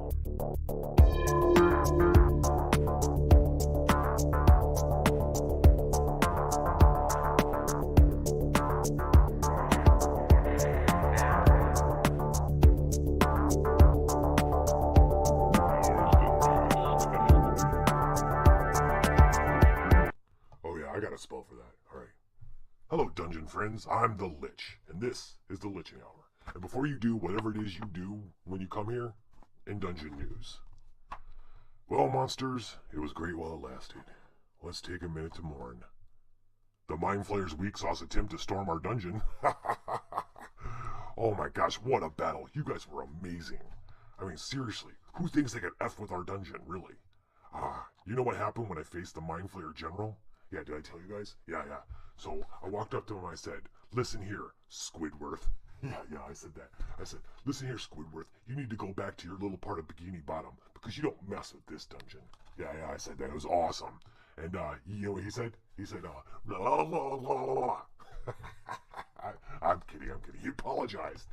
Oh yeah, I got a spell for that. All right. Hello, dungeon friends. I'm the Lich, and this is the Liching Hour. And before you do whatever it is you do when you come here, in dungeon news. Well, monsters, it was great while it lasted. Let's take a minute to mourn. The Mind Flayer's weak sauce attempt to storm our dungeon. Oh my gosh, what a battle. You guys were amazing. I mean, seriously, who thinks they could F with our dungeon, really? You know what happened when I faced the Mind Flayer General? Yeah, did I tell you guys? Yeah. So I walked up to him and I said, listen here, Squidworth. Yeah, I said that. I said, listen here, Squidworth, you need to go back to your little part of Bikini Bottom because you don't mess with this dungeon. Yeah, I said that. It was awesome. And you know what he said? He said, blah, blah, blah, blah, blah. I'm kidding. He apologized,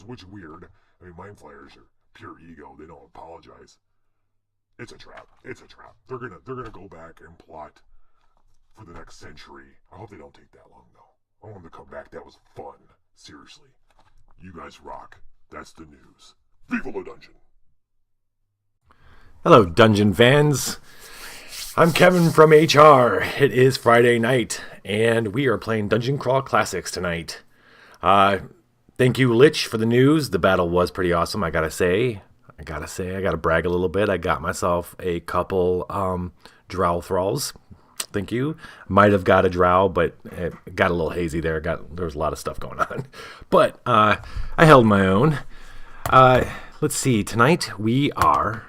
which weird. I mean, Mind Flayers are pure ego. They don't apologize. It's a trap. They're gonna go back and plot for the next century. I hope they don't take that long, though. I want them to come back. That was fun. Seriously. You guys rock. That's the news. Viva la Dungeon! Hello, Dungeon fans. I'm Kevin from HR. It is Friday night, and we are playing Dungeon Crawl Classics tonight. Thank you, Lich, for the news. The battle was pretty awesome, I gotta say. I gotta brag a little bit. I got myself a couple drow thralls. Thank you. Might have got a drow, but it got a little hazy there. There was a lot of stuff going on. But I held my own. Let's see. Tonight we are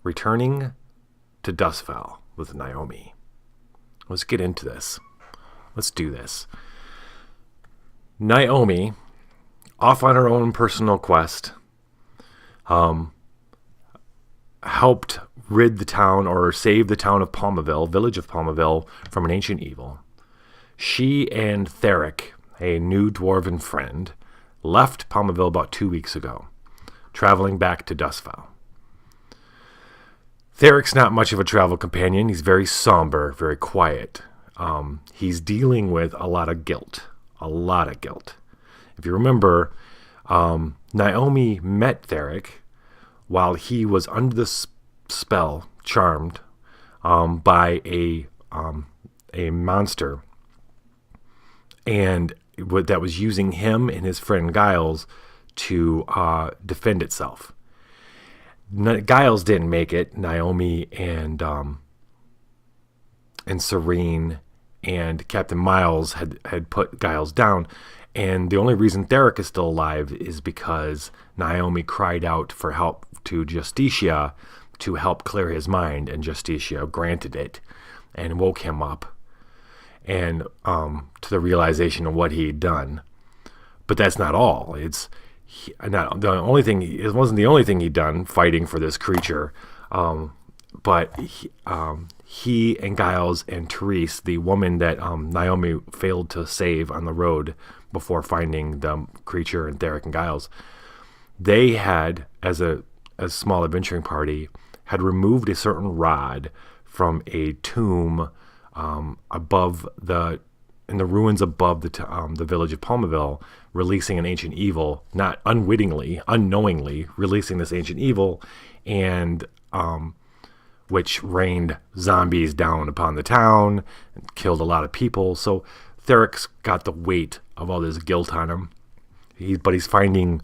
returning to Duskfel with Naomi. Let's get into this. Let's do this. Naomi, off on her own personal quest, helped rid the town or save the town of Palmaville, village of Palmaville, from an ancient evil. She and Theric, a new dwarven friend, left Palmaville about 2 weeks ago, traveling back to Duskfel. Theric's not much of a travel companion. He's very somber, very quiet. He's dealing with a lot of guilt. If you remember, Naomi met Theric while he was under the spell, charmed by a monster, and that was using him and his friend Giles to defend itself. Giles didn't make it. Naomi and Serene and Captain Miles had put Giles down. And the only reason Theric is still alive is because Naomi cried out for help to Justicia to help clear his mind, and Justicia granted it and woke him up and to the realization of what he'd done. But that's not all. It wasn't the only thing he'd done fighting for this creature. But he and Giles and Therese, the woman that Naomi failed to save on the road before finding the creature and Theric and Giles, they had, as a small adventuring party, had removed a certain rod from a tomb in the ruins above the village of Palmaville, releasing an ancient evil, not unknowingly releasing this ancient evil, and which rained zombies down upon the town and killed a lot of people. So Theric's got the weight of all this guilt on him. But he's finding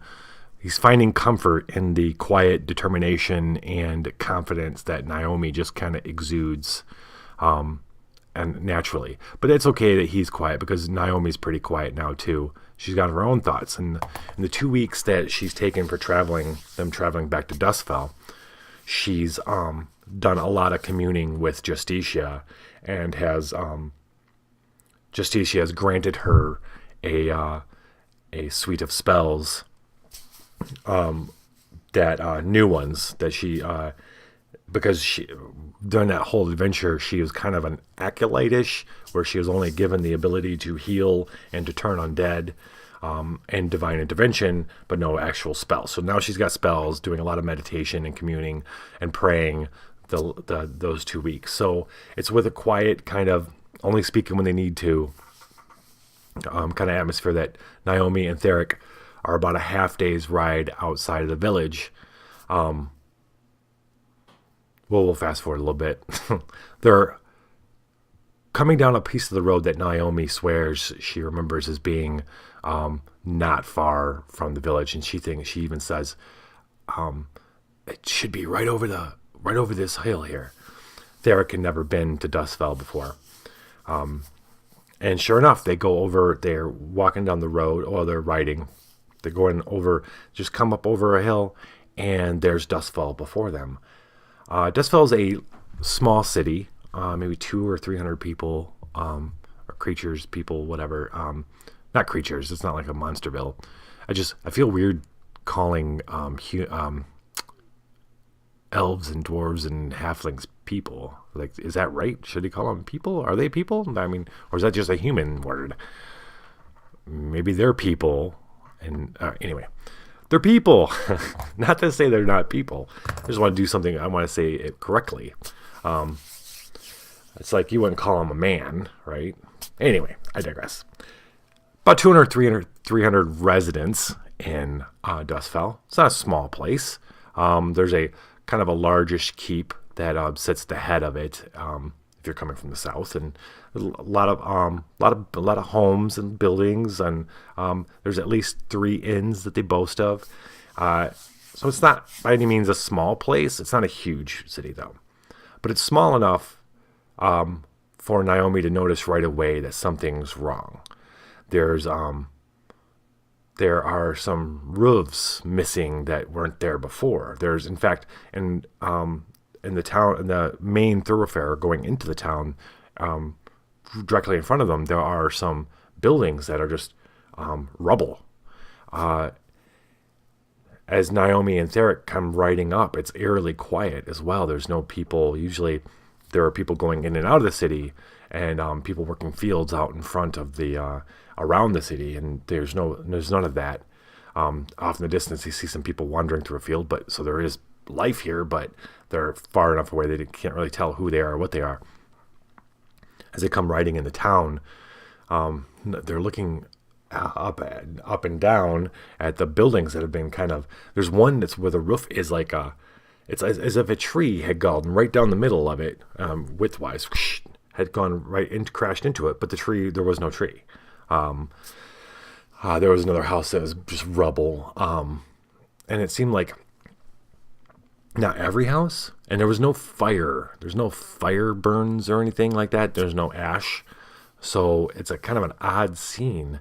comfort in the quiet determination and confidence that Naomi just kind of exudes, and naturally. But it's okay that he's quiet because Naomi's pretty quiet now too. She's got her own thoughts, and in the 2 weeks that she's taken for traveling back to Duskfel, she's done a lot of communing with Justicia, and Justicia has granted her a suite of spells, new ones that she, because she, during that whole adventure, she was kind of an acolyte-ish, where she was only given the ability to heal and to turn undead. and divine intervention, but no actual spells. So now she's got spells, doing a lot of meditation and communing and praying those 2 weeks. So it's with a quiet kind of only speaking when they need to kind of atmosphere that Naomi and Theric are about a half day's ride outside of the village. We'll fast forward a little bit. They're coming down a piece of the road that Naomi swears she remembers as being not far from the village, and she even says it should be right over this hill here. Theric had never been to Duskfel before, and sure enough, they go over. They're walking down the road, or they're riding. They're going over, just come up over a hill, and there's Duskfel before them. Duskfel is a small city, maybe 200 or 300 people, or creatures, people, whatever. Not creatures. It's not like a Monsterville. I feel weird calling elves and dwarves and halflings people. Like, is that right? Should he call them people? Are they people? I mean, or is that just a human word? Maybe they're people. And anyway, they're people. Not to say they're not people. I just want to do something. I want to say it correctly. It's like you wouldn't call him a man, right? Anyway, I digress. About 200, 300 residents in Duskfel. It's not a small place. There's a kind of a largish keep that sits at the head of it. If you're coming from the south, and a lot of homes and buildings, and there's at least 3 inns that they boast of. So it's not by any means a small place. It's not a huge city though, but it's small enough for Naomi to notice right away that something's wrong. There are some roofs missing that weren't there before. There's, in fact, in the town, in the main thoroughfare going into the town, directly in front of them, there are some buildings that are just rubble. As Naomi and Theric come riding up, it's eerily quiet as well. There's no people. Usually there are people going in and out of the city, and people working fields out in front of the around the city, and there's none of that. Off in the distance, you see some people wandering through a field, but so there is life here, but they're far enough away they can't really tell who they are or what they are. As they come riding in the town, they're looking up and down at the buildings that have been kind of. There's one that's where the roof is like it's as if a tree had gone right down the middle of it, widthwise, had gone right into, crashed into it. But the tree, there was no tree. There was another house that was just rubble, and it seemed like not every house, and there was no fire. There's no fire burns or anything like that. There's no ash, so it's a kind of an odd scene.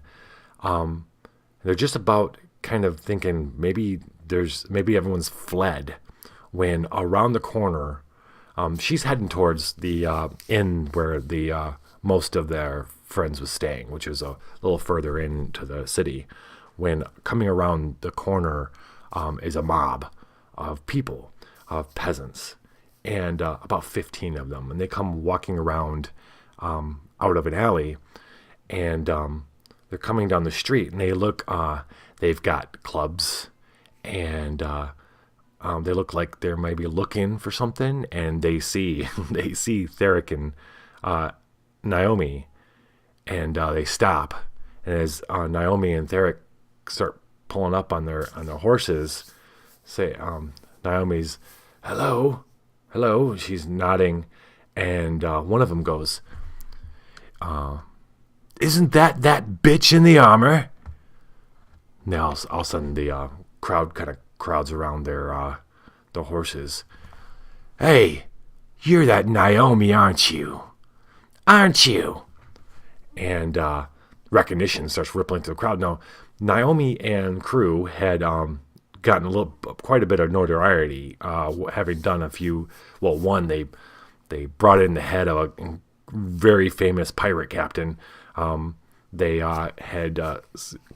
They're just about kind of thinking maybe everyone's fled, when around the corner, she's heading towards the inn where the most of their friends was staying, which is a little further into the city. When coming around the corner is a mob of people, of peasants, and about 15 of them, and they come walking around out of an alley, and they're coming down the street, and they look, they've got clubs, and they look like they're maybe looking for something, and they see Theric and Naomi, and they stop, and as Naomi and Theric start pulling up on their horses, say Naomi's hello, she's nodding, and one of them goes, isn't that bitch in the armor? Now all of a sudden the crowd kind of crowds around their horses. Hey, you're that Naomi, aren't you? And recognition starts rippling through the crowd. Now, Naomi and crew had gotten quite a bit of notoriety, having done a few. Well, one, they brought in the head of a very famous pirate captain. They had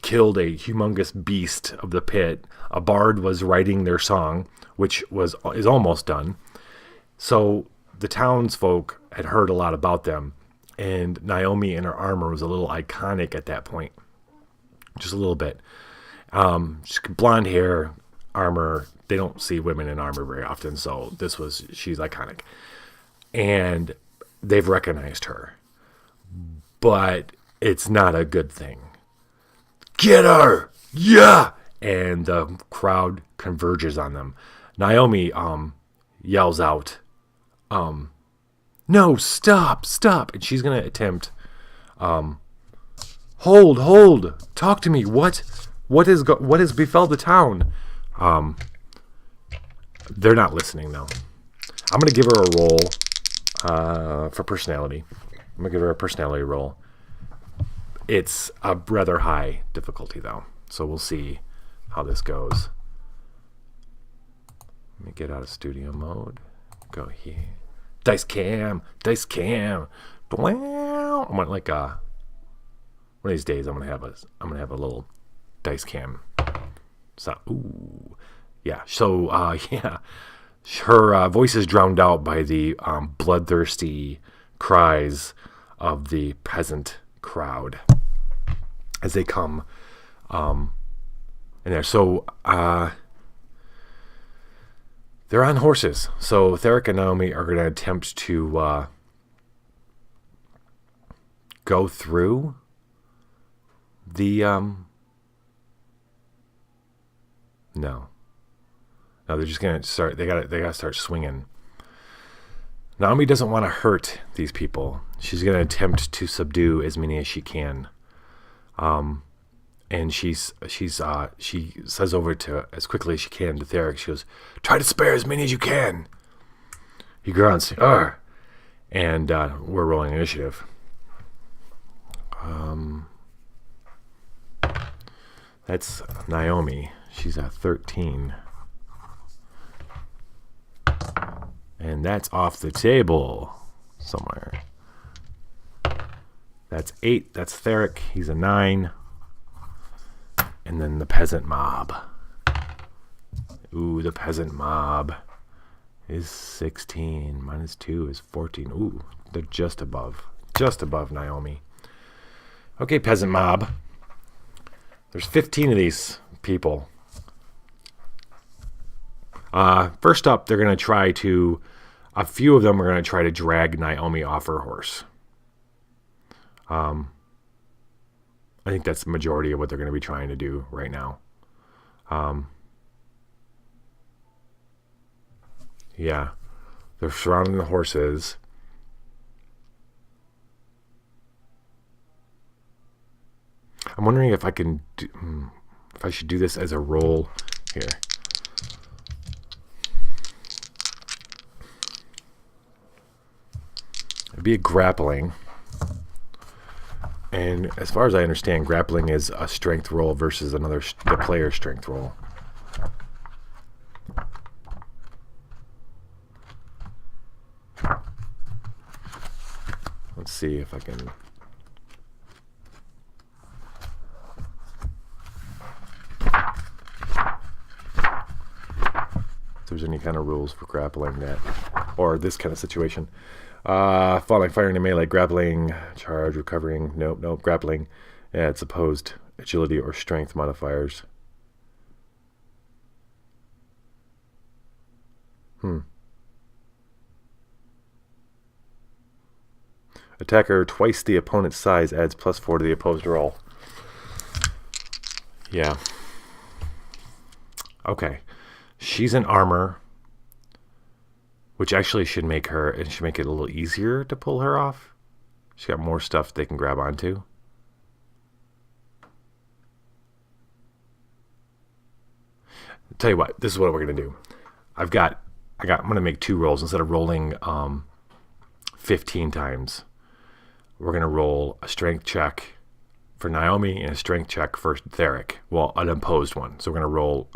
killed a humongous beast of the pit. A bard was writing their song, which is almost done. So the townsfolk had heard a lot about them, and Naomi in her armor was a little iconic at that point. just a little bit. Just blonde hair, armor. They don't see women in armor very often, so she's iconic. And they've recognized her. But it's not a good thing. Get her! Yeah! And the crowd converges on them. Naomi yells out, no, stop. And she's going to attempt, hold, talk to me. What has befell the town? They're not listening, though. I'm going to give her a roll for personality. I'm going to give her a personality roll. It's a rather high difficulty, though. So we'll see how this goes. Let me get out of studio mode. Go here. Dice cam. I want like one of these days I'm gonna have a little dice cam. So yeah. So yeah. Her voice is drowned out by the bloodthirsty cries of the peasant crowd as they come in there. So they're on horses. So Theric and Naomi are going to attempt to go through the no, they're just going to start. They got to start swinging. Naomi doesn't want to hurt these people. She's going to attempt to subdue as many as she can. And she says over to as quickly as she can to Theric. She goes, "Try to spare as many as you can." He grunts, "Arr!" And we're rolling initiative. That's Naomi. She's at 13. And that's off the table somewhere. That's 8. That's Theric. He's a 9. And then the peasant mob. Ooh, the peasant mob is 16. Minus 2 is 14. Ooh, they're just above Naomi. Okay, peasant mob. There's 15 of these people. First up, they're going to try to... A few of them are going to try to drag Naomi off her horse. I think that's the majority of what they're going to be trying to do right now. Yeah. They're surrounding the horses. I'm wondering if I can if I should do this as a roll here. It'd be a grappling. And as far as I understand, grappling is a strength roll versus the player's strength roll. Let's see if I can... If there's any kind of rules for grappling that, or this kind of situation. Falling, firing to melee, grappling, charge, recovering. Nope, grappling. Yeah, it's opposed agility or strength modifiers. Attacker twice the opponent's size adds +4 to the opposed roll. Yeah. Okay. She's in armor, which actually should make it a little easier to pull her off. She's got more stuff they can grab onto. Tell you what, this is what we're gonna do. I'm gonna make 2 rolls instead of rolling 15 times. We're gonna roll a strength check for Naomi and a strength check for Theric. Well, an opposed one. So we're gonna roll.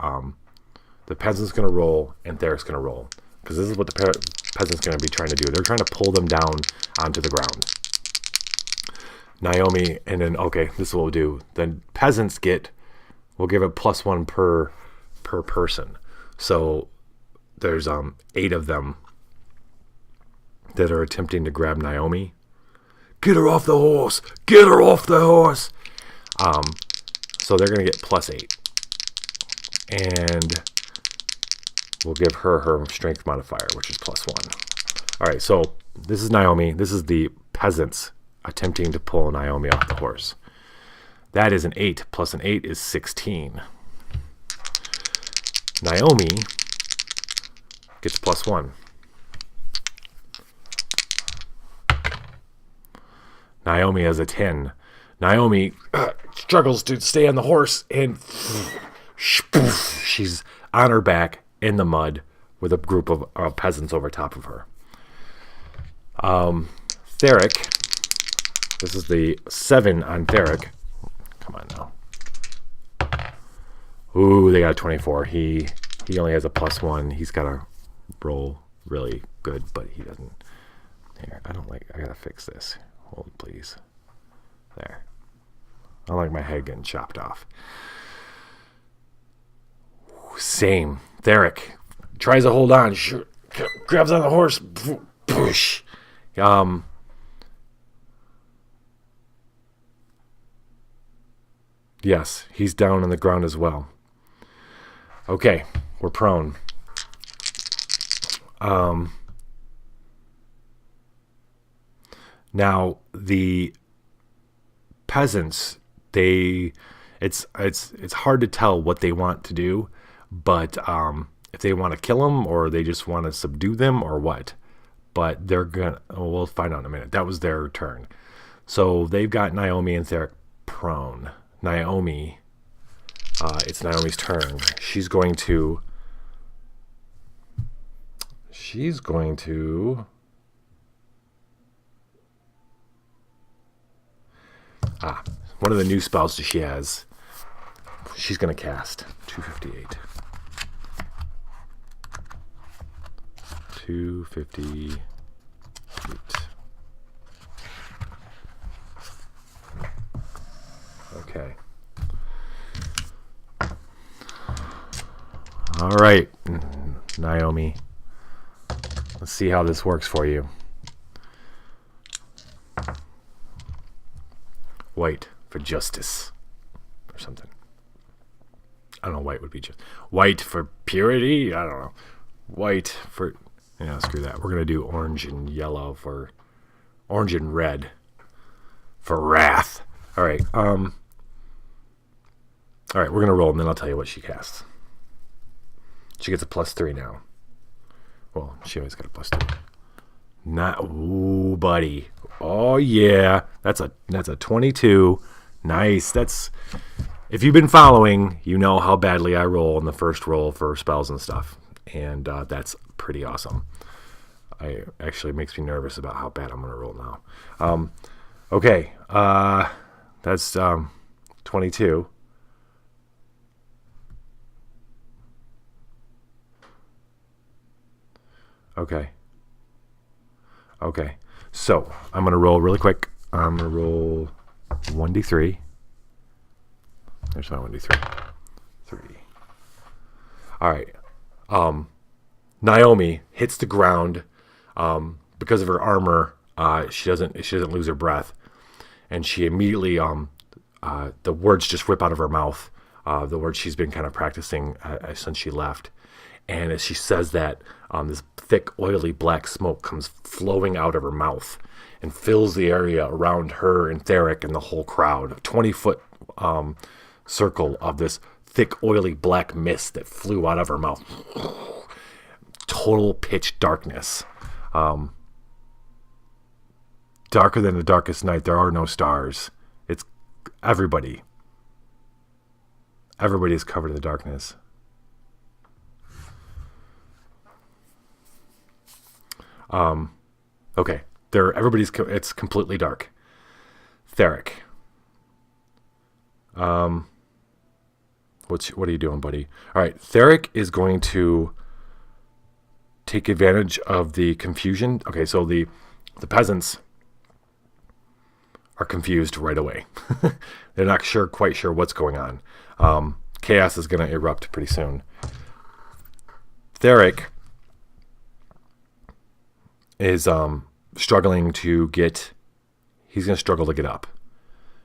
The peasant's gonna roll and Theric's gonna roll, because this is what the peasant's gonna be trying to do. They're trying to pull them down onto the ground. Naomi, and then this is what we'll do. Then peasants we'll give it +1 per person. So there's 8 of them that are attempting to grab Naomi. Get her off the horse! Get her off the horse! So they're going to get +8. And we'll give her strength modifier, which is +1. All right, so this is Naomi. This is the peasants attempting to pull Naomi off the horse. That is an 8. Plus an 8 is 16. Naomi gets +1. Naomi has a 10. Naomi struggles to stay on the horse, and she's on her back in the mud with a group of peasants over top of her. Theric, this is the 7 on Theric. Come on now. Ooh, they got a 24. He only has a +1. He's got to roll really good, but he doesn't. Here, I gotta fix this. Hold, please. There. I don't like my head getting chopped off. Same. Theric tries to hold on. Grabs on the horse. Push. Yes, he's down on the ground as well. Okay, we're prone. Now the peasants, it's hard to tell what they want to do, but if they want to kill them or they just want to subdue them or what. But we'll find out in a minute. That was their turn. So they've got Naomi and Theric prone. Naomi, it's Naomi's turn. She's going to one of the new spells that she has, she's going to cast 258. 258. Okay. All right, Naomi. Let's see how this works for you. White for justice or something. I don't know. White would be just white for purity. I don't know. White for screw that. We're gonna do orange and yellow for orange and red for wrath. All right. All right. We're gonna roll, and then I'll tell you what she casts. She gets a +3 now. Well, she always got a +3. Ooh, buddy. Oh yeah, that's a 22. Nice. That's, if you've been following, you know how badly I roll in the first roll for spells and stuff, and that's pretty awesome. Actually makes me nervous about how bad I'm gonna roll now. Okay, that's 22. Okay. So I'm gonna roll really quick. I'm gonna roll 1d3. There's my 1d3. 3. All right. Naomi hits the ground. Because of her armor, she doesn't lose her breath, and she immediately the words just whip out of her mouth. The words she's been kind of practicing since she left. And as she says that, this thick, oily black smoke comes flowing out of her mouth and fills the area around her and Theric and the whole crowd. A 20-foot circle of this thick, oily black mist that flew out of her mouth. Total pitch darkness. Darker than the darkest night. There are no stars. It's everybody. Everybody is covered in the darkness. Okay. It's completely dark. Theric. What are you doing, buddy? All right. Theric is going to take advantage of the confusion. Okay. So the peasants are confused right away. They're not quite sure what's going on. Chaos is going to erupt pretty soon. Theric is struggling to get. He's going to struggle to get up.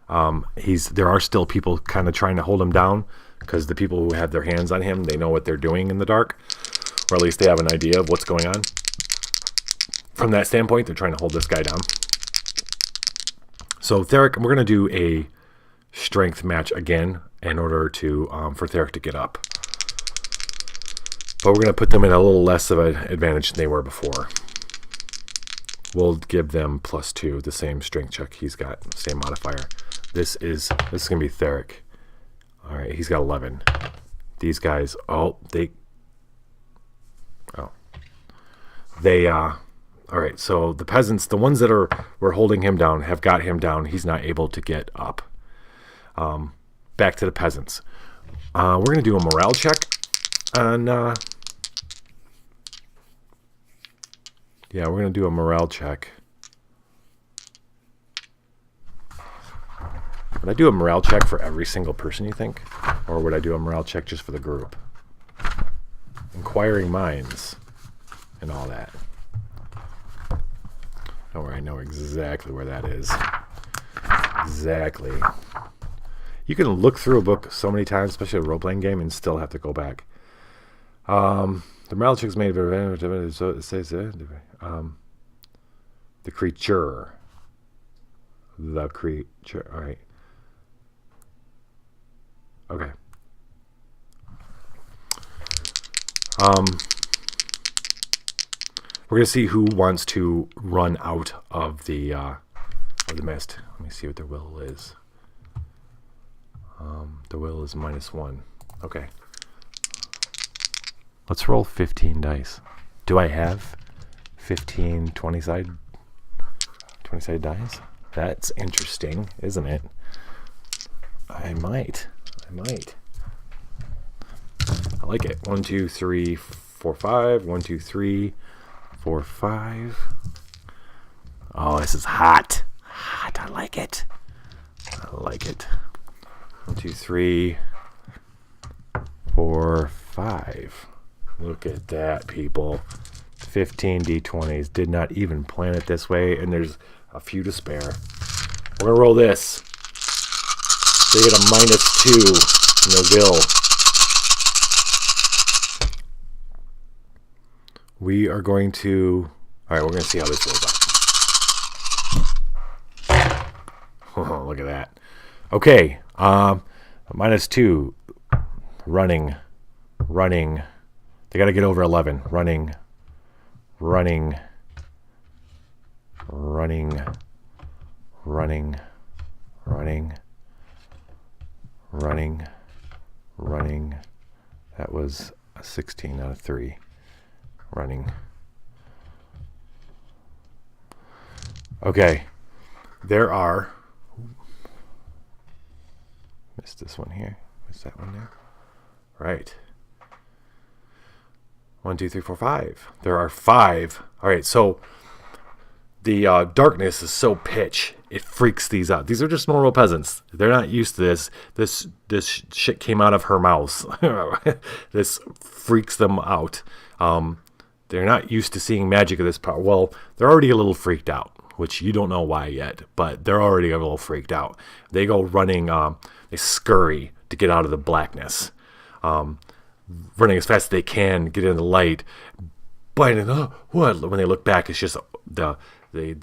There are still people kind of trying to hold him down, because the people who have their hands on him, they know what they're doing in the dark, or at least they have an idea of what's going on. From that standpoint, they're trying to hold this guy down. So Theric, we're going to do a strength match again in order to for Theric to get up. But we're going to put them in a little less of an advantage than they were before. We'll give them +2, the same strength check he's got, same modifier. This is going to be Theric. All right, he's got 11. These guys, all right, so the peasants, the ones that were holding him down, have got him down. He's not able to get up. Back to the peasants. We're going to do a morale check on... we're going to do a morale check. Would I do a morale check for every single person, you think? Or would I do a morale check just for the group? Inquiring minds and all that. Don't worry, I know exactly where that is. Exactly. You can look through a book so many times, especially a role-playing game, and still have to go back. The morale check is made of... So it says... the creature. The creature. All right. Okay. We're gonna see who wants to run out of the mist. Let me see what their will is. The will is -1. Okay. Let's roll 15 dice. Do I have 15 20-sided dice? That's interesting, isn't it? I might. I like it. 1, 2, 3, 4, 5. 1, 2, 3, 4, 5. Oh, this is hot. Hot. I like it. 1, 2, 3, 4, 5. Look at that, people. 15 d20s. Did not even plan it this way, and there's a few to spare. We're gonna roll this. They get a -2 in their will. We are going to... Alright, we're going to see how this rolls out. Oh, look at that. Okay. -2. Running. They got to get over 11. Running. That was a 16 out of 3. Running. Okay. There are... Missed this one here. Missed that one there. Right. 1, 2, 3, 4, 5. There are 5. All right, so the darkness is so pitch, it freaks these out. These are just normal peasants. They're not used to this. This shit came out of her mouth. This freaks them out. They're not used to seeing magic of this power. Well, they're already a little freaked out, which you don't know why yet, but they're already a little freaked out. They go running, they scurry to get out of the blackness. Running as fast as they can, get in the light. But when they look back, it's just the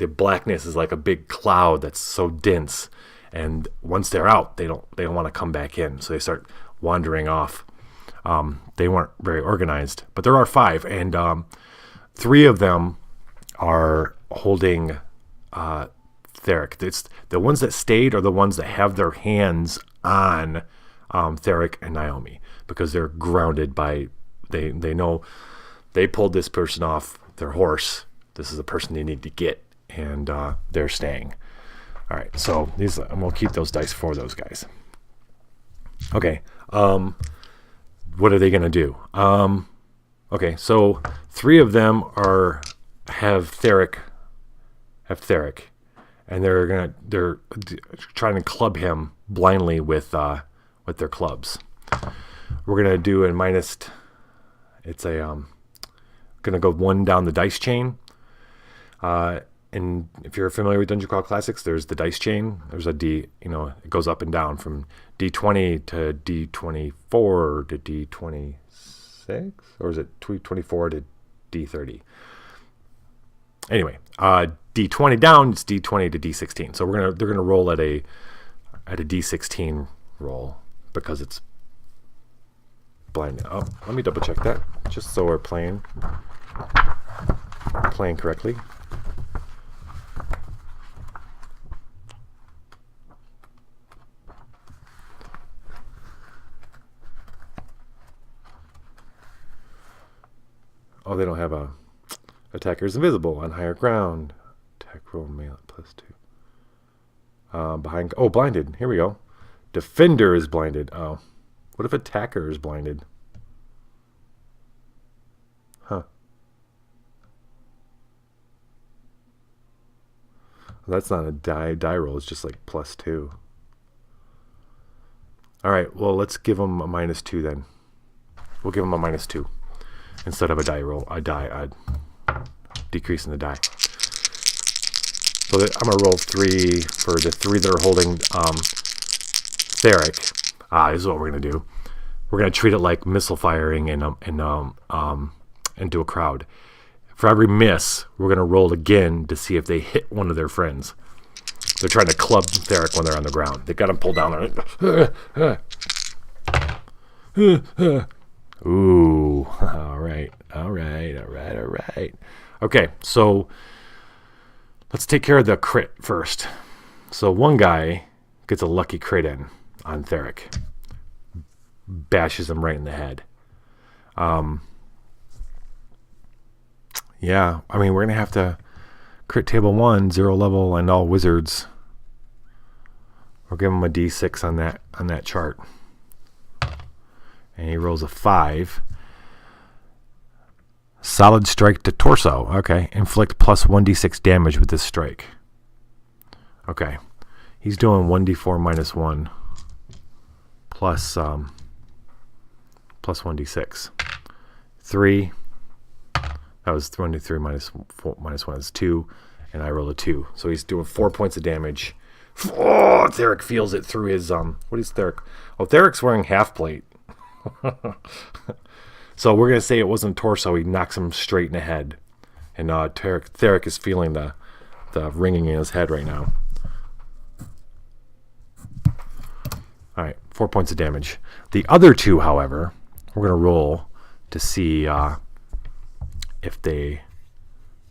blackness is like a big cloud that's so dense. And once they're out, they don't want to come back in. So they start wandering off. They weren't very organized, but there are 5, and 3 of them are holding Theric. It's the ones that stayed are the ones that have their hands on Theric and Naomi, because they're grounded by they know they pulled this person off their horse. This is the person they need to get, and they're staying. All right, so these we'll keep those dice for those guys. Okay. What are they going to do? Okay, so 3 of them have Theric, and they're trying to club him blindly with their clubs. We're gonna do gonna go 1 down the dice chain, and if you're familiar with Dungeon Crawl Classics, there's the dice chain. There's a D, it goes up and down from D20 to D24 to D26, or is it 24 to D30? Anyway, D20 down, it's D20 to D16. So they're gonna roll at a D16 roll because it's blind. Oh, let me double check that just so we're playing correctly. Oh, they don't have a attacker is invisible on higher ground. Attack roll melee +2. Behind. Oh, blinded. Here we go. Defender is blinded. Oh, what if attacker is blinded? Huh. Well, that's not a die roll. It's just like +2. All right. Well, let's give them a -2 then. We'll give them a -2 instead of a die roll. A decrease in the die. So I'm gonna roll 3 for the 3 that are holding Theric. This is what we're gonna do. We're gonna treat it like missile firing and do a crowd. For every miss, we're gonna roll again to see if they hit one of their friends. They're trying to club Theric when they're on the ground. They got him pulled down there. Ooh, all right. Okay, so let's take care of the crit first. So one guy gets a lucky crit in on Theric. Bashes him right in the head. Yeah, I mean, we're going to have to crit table 1, 0 level, and all wizards. We'll give him a D6 on that chart. And he rolls a 5. Solid strike to torso. Okay. Inflict plus 1d6 damage with this strike. Okay. He's doing 1d4 -1 plus 1d6. 3. That was 1d3 -1 is 2. And I roll a 2. So he's doing 4 points of damage. Oh, Theric feels it through his what is Theric? Oh, Theric's wearing half plate. So we're going to say it wasn't torso. He knocks him straight in the head. And Theric is feeling the ringing in his head right now. All right, 4 points of damage. The other 2, however, we're going to roll to see if they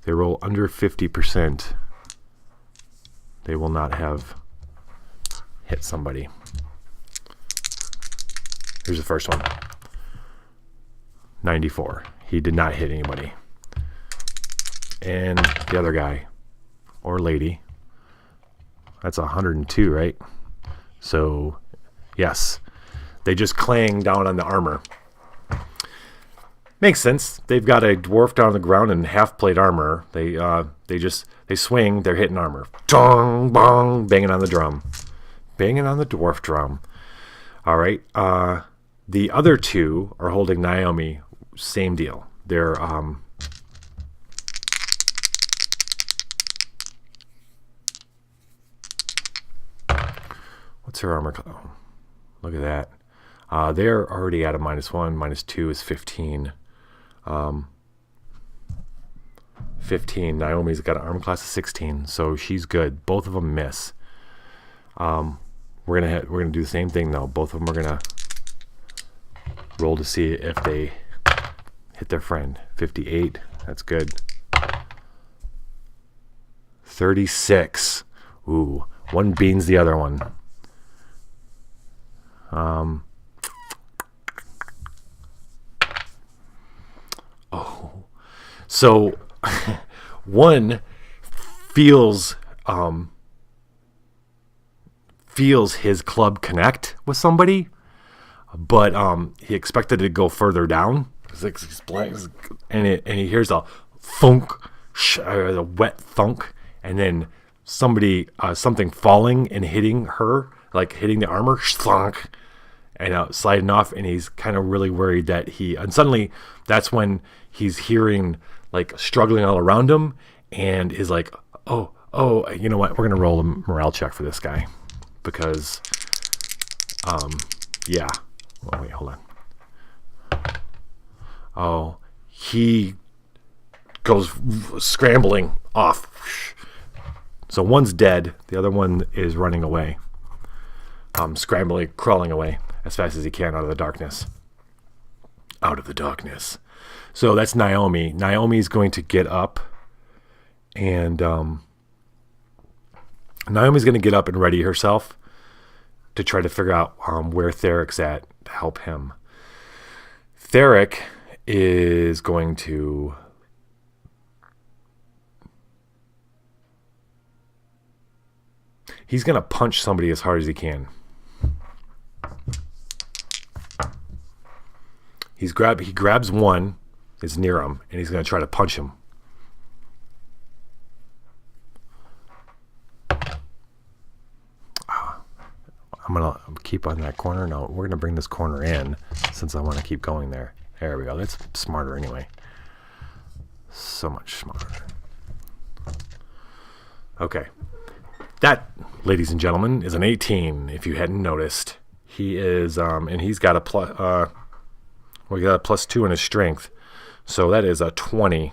roll under 50%. They will not have hit somebody. Here's the first one. 94. He did not hit anybody. And the other guy, or lady, that's 102, right? So, yes. They just clang down on the armor. Makes sense. They've got a dwarf down on the ground in half-plate armor. They swing, they're hitting armor. Dong, bong, banging on the drum. Banging on the dwarf drum. All right. The other 2 are holding Naomi. Same deal. They're what's her armor? Oh, look at that. They're already at a -1. -2 is 15. 15. Naomi's got an armor class of 16, so she's good. Both of them miss. We're gonna do the same thing though. Both of them are gonna roll to see if they hit their friend. 58. That's good. 36. Ooh, one beans the other one. So one feels his club connect with somebody, but he expected it to go further down. And he hears a thunk, a wet thunk, and then something falling and hitting her, like hitting the armor, thunk, and sliding off. And he's kind of really worried and suddenly that's when he's hearing like struggling all around him, and is like You know what? We're gonna roll a morale check for this guy because, yeah. Oh, wait, hold on. Oh, he goes scrambling off. So one's dead. The other one is running away. Scrambling, crawling away as fast as he can out of the darkness. Out of the darkness. So that's Naomi. Naomi's going to get up, and Naomi's going to get up and ready herself to try to figure out where Therek's at to help him. Therek is going to he's going to punch somebody as hard as he can. He grabs one, is near him, and he's going to try to punch him. I'm going to keep on that corner. No, we're going to bring this corner in since I want to keep going there. There we go. That's smarter anyway. So much smarter. Okay. That, ladies and gentlemen, is an 18, if you hadn't noticed. He is, and he's got a +2 in his strength. So that is a 20.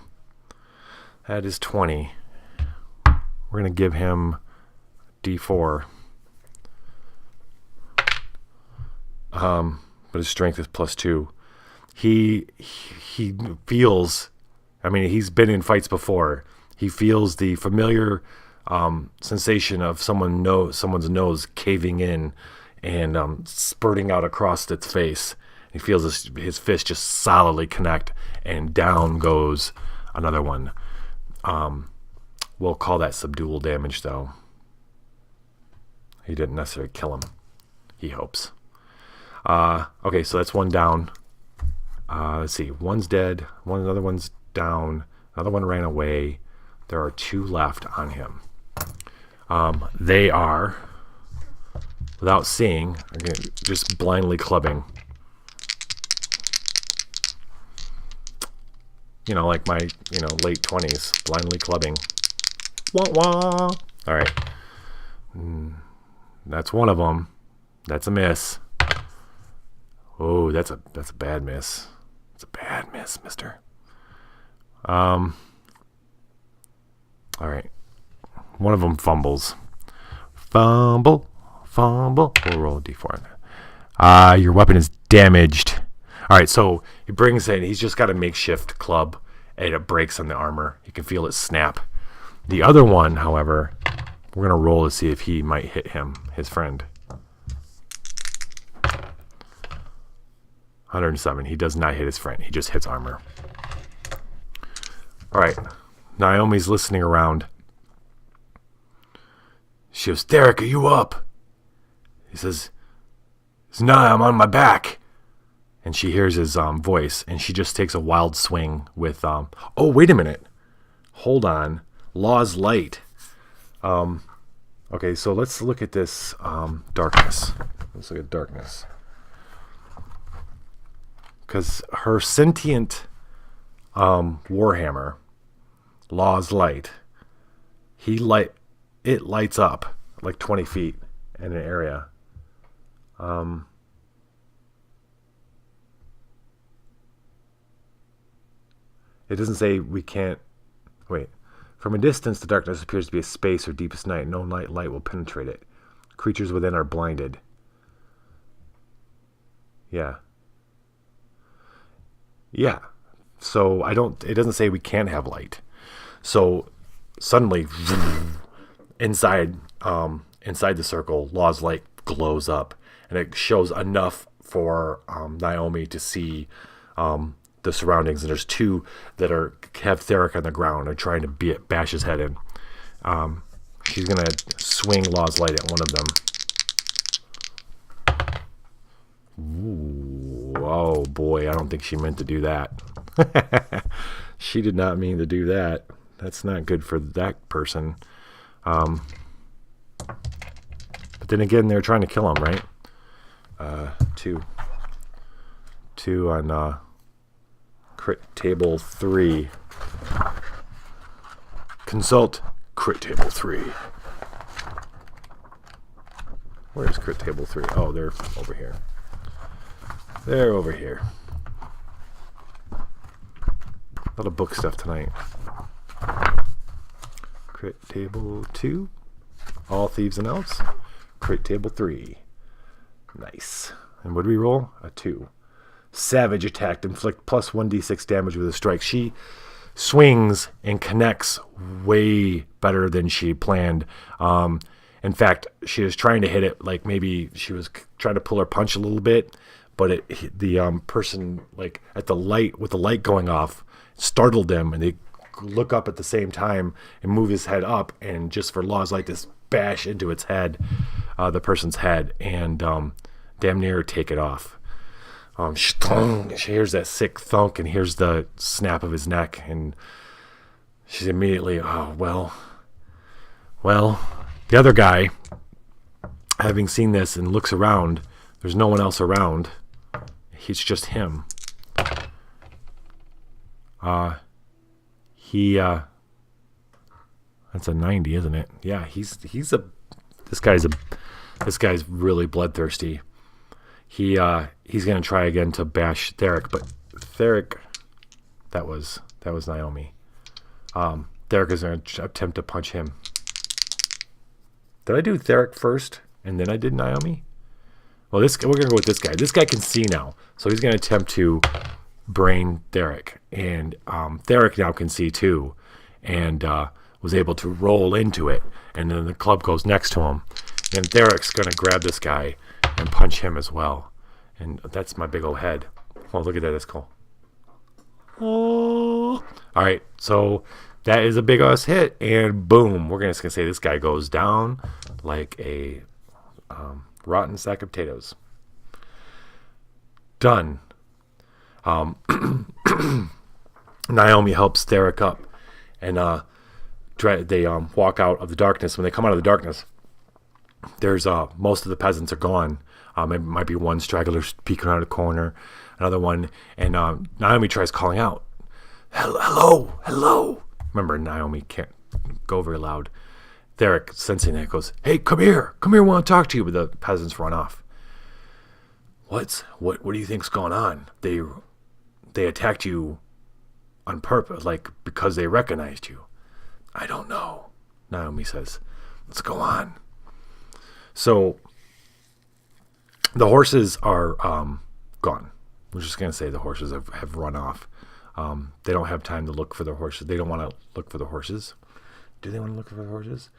That is 20. We're going to give him D4. But his strength is +2. He feels, I mean, he's been in fights before. He feels the familiar sensation of someone's nose caving in and spurting out across its face. He feels his fist just solidly connect, and down goes another one. We'll call that subdual damage, though. He didn't necessarily kill him. He hopes. Okay, so that's one down. Let's see. One's dead. Another one's down. Another one ran away. There are 2 left on him. They are, without seeing, again, just blindly clubbing. You know, like my, late 20s, blindly clubbing. Wah wah. All right. That's one of them. That's a miss. Oh, that's a bad miss. It's a bad miss, mister. All right. One of them fumbles. Fumble. We'll roll a D4. Your weapon is damaged. All right, so he brings in, he's just got a makeshift club, and it breaks on the armor. You can feel it snap. The other one, however, we're going to roll to see if he might hit him, his friend. 107. He does not hit his friend. He just hits armor. All right. Naomi's listening around. She goes, Therek, are you up? He says, no, I'm on my back. And she hears his voice, and she just takes a wild swing with, oh, wait a minute. Hold on. Law's light. Okay, so let's look at this darkness. Let's look at darkness. Because her sentient warhammer, Law's light, it lights up like 20 feet in an area. It doesn't say we can't. Wait. From a distance, the darkness appears to be a space or deepest night. No light will penetrate it. Creatures within are blinded. Yeah. Yeah. So it doesn't say we can't have light. So suddenly, inside the circle, Law's light glows up, and it shows enough for Naomi to see the surroundings. And there's 2 that have Therek on the ground and trying to bash his head in. She's gonna swing Law's light at one of them. Ooh, oh boy, I don't think she meant to do that. She did not mean to do that. That's not good for that person. But then again, they're trying to kill him, right? 2 on crit table 3. Consult Crit table 3. Where's crit table 3? Oh, they're over here. They're over here. A lot of book stuff tonight. Crit table 2. All thieves and elves. Crit table 3. Nice. And what do we roll? A 2. Savage attack. Inflict plus 1d6 damage with a strike. She swings and connects way better than she planned. In fact, she was trying to hit it like maybe she was trying to pull her punch a little bit, but the person like at the light with the light going off startled them, and they look up at the same time and move his head up, and just for Law's light, this bash into its head, the person's head, and damn near take it off. She hears that sick thunk and hears the snap of his neck, and she's immediately, oh, well, the other guy, having seen this and looks around, there's no one else around. It's just him. That's a 90, isn't it? Yeah, this guy's really bloodthirsty. He's gonna try again to bash Theric, but Theric, that was Naomi. Theric is gonna attempt to punch him. Did I do Theric first and then I did Naomi? Well, we're gonna go with this guy. This guy can see now, so he's gonna attempt to brain Theric, and Theric now can see too, and was able to roll into it, and then the club goes next to him, and Theric's gonna grab this guy and punch him as well, and that's my big old head. Oh, look at that, that's cool. Oh, all right, so that is a big ass hit, and boom, we're just gonna say this guy goes down like a rotten sack of potatoes. Done. Naomi helps Theric up, and they walk out of the darkness. When they come out of the darkness, there's most of the peasants are gone. It might be one straggler peeking around a corner, another one, and Naomi tries calling out, hello. Remember, Naomi can't go very loud. Theric, sensing that, goes, hey, come here, I want to talk to you, but the peasants run off. What do you think's going on? They attacked you on purpose, like because they recognized you. I don't know, Naomi says. Let's go on. So the horses are gone. We're just going to say the horses have run off. They don't have time to look for their horses. They don't want to look for the horses. Do they want to look for the horses?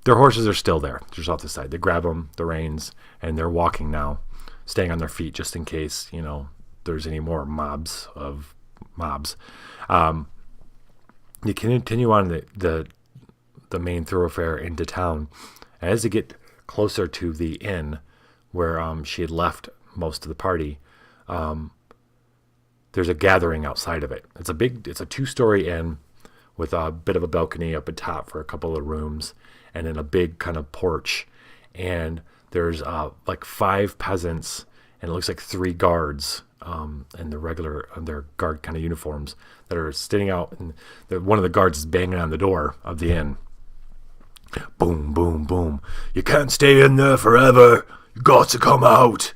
Their horses are still there, just off the side. They grab them, the reins, and they're walking now, staying on their feet just in case, there's any more mobs. You can continue on the main thoroughfare into town. As they get closer to the inn where she had left most of the party, there's a gathering outside of it. It's a 2-story inn with a bit of a balcony up at top for a couple of rooms, and then a big kind of porch. And there's like 5 peasants, and it looks like 3 guards in their guard kind of uniforms that are sitting out, and one of the guards is banging on the door of the inn. Boom, boom, boom. You can't stay in there forever. You got to come out.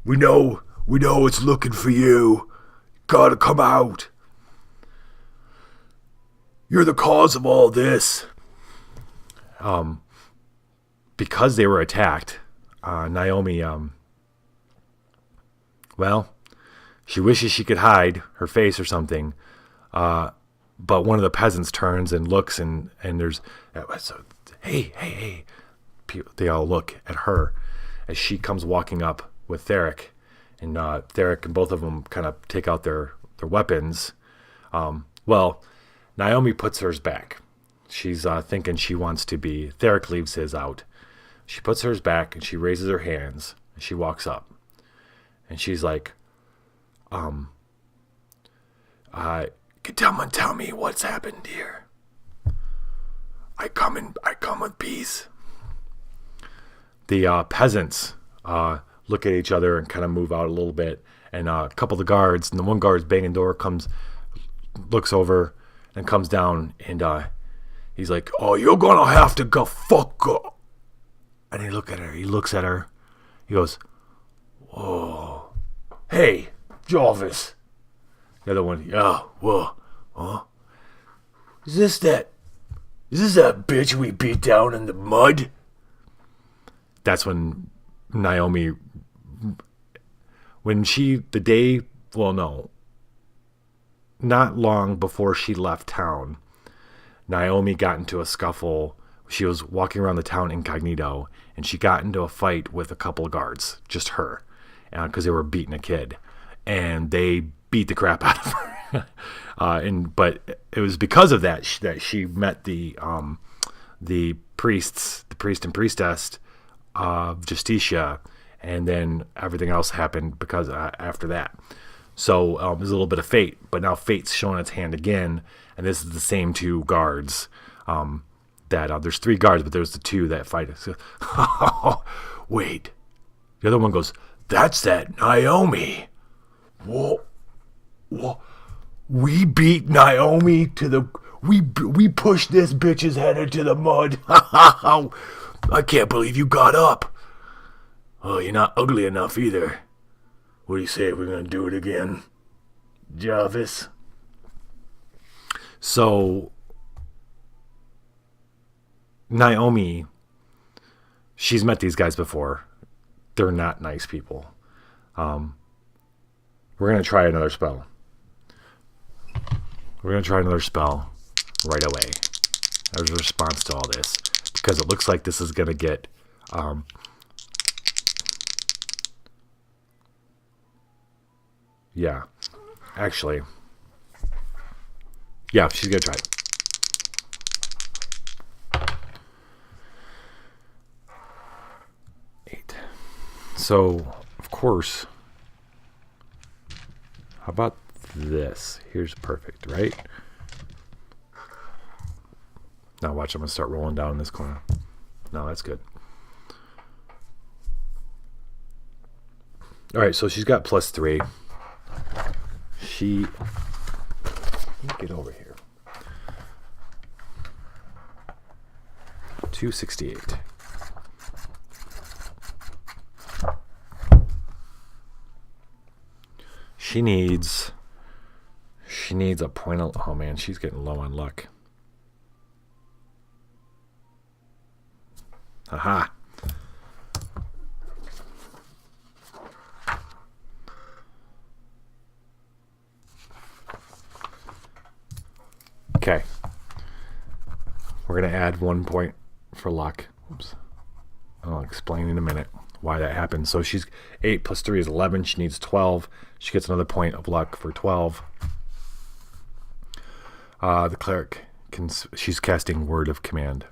We know it's looking for you. Gotta come out. You're the cause of all this. Because they were attacked, Naomi, she wishes she could hide her face or something. But one of the peasants turns and looks, and there's, hey. They all look at her as she comes walking up with Theric. And Theric and both of them kind of take out their weapons. Naomi puts hers back. She's thinking she wants to be. Theric leaves his out. She puts hers back and she raises her hands. And she walks up. And she's like, could someone tell me what's happened here? I come with peace. The peasants look at each other and kind of move out a little bit. And a couple of the guards, and the one guard's banging door, looks over, and comes down, and he's like, "Oh, you're gonna have to go fuck up." And he looks at her. He goes, "Whoa, hey, Jarvis." The other one, "Yeah, whoa, huh? Is this that bitch we beat down in the mud?" That's when Naomi, not long before she left town, Naomi got into a scuffle. She was walking around the town incognito, and she got into a fight with a couple of guards, just her, because they were beating a kid, and they beat the crap out of her. But it was because of that that she met the priest and priestess of Justitia, and then everything else happened because after that. So there's a little bit of fate, but now fate's showing its hand again, and this is the same two guards. There's 3 guards, but there's the 2 that fight. So, wait, the other one goes, "That's that Naomi. Whoa. We beat Naomi to the. We pushed this bitch's head into the mud. I can't believe you got up. Oh, you're not ugly enough either. What do you say we're gonna do it again, Jarvis?" So Naomi, she's met these guys before. They're not nice people. We're gonna try another spell. We're gonna try another spell right away as a response to all this, because it looks like this is gonna get yeah, actually, yeah, she's gonna try it. So, of course, how about this? Here's perfect, right? Now watch, I'm going to start rolling down in this corner. No, that's good. All right, so she's got +3. Let me get over here. 268. She needs a point of... Oh, man, she's getting low on luck. Aha. Okay. We're going to add 1 point for luck. Oops. I'll explain in a minute why that happens. So she's 8 + 3 is 11. She needs 12. She gets another point of luck for 12. The cleric she's casting Word of Command.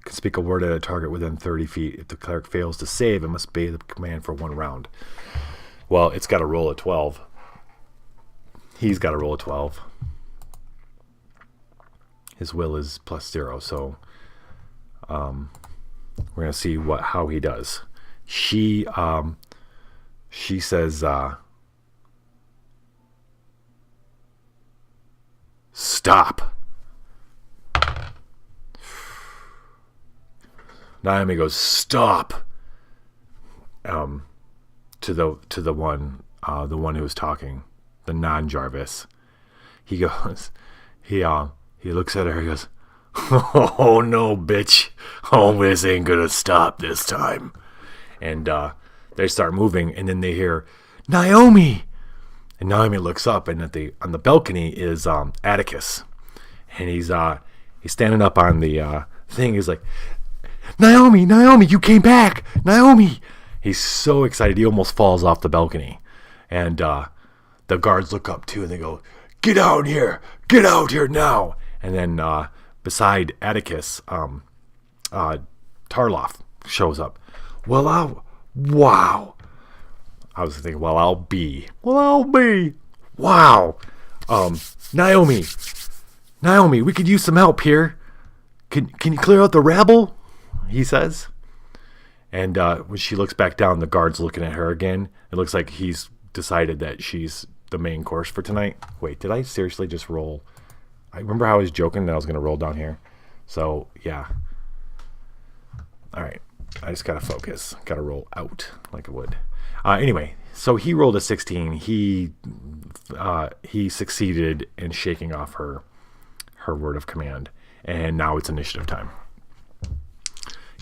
Can speak a word at a target within 30 feet. If the cleric fails to save, it must obey the command for 1 round. Well, it's got to roll a 12. He's got to roll a 12. His will is +0, so we're gonna see how he does. She says, "Stop." Naomi goes, "Stop." To the one who was talking, the non-Jarvis. He goes, he looks at her. He goes, "Oh no, bitch! Oh, this ain't gonna stop this time." And they start moving, and then they hear, "Naomi!" And Naomi looks up, and on the balcony is Atticus, and he's standing up on the thing. He's like, "Naomi, Naomi, you came back, Naomi!" He's so excited, he almost falls off the balcony, and the guards look up too, and they go, get out here now!" And then beside Atticus, Tarloff shows up. Wow. I was thinking, I'll be. Wow. Naomi, we could use some help here. Can you clear out the rabble? He says. And when she looks back down, the guard's looking at her again. It looks like he's decided that she's the main course for tonight. Wait, did I seriously just roll I remember how I was joking that I was going to roll down here. So, yeah. All right. I just got to focus. Got to roll out like I would. Anyway, so he rolled a 16. He succeeded in shaking off her word of command. And now it's initiative time.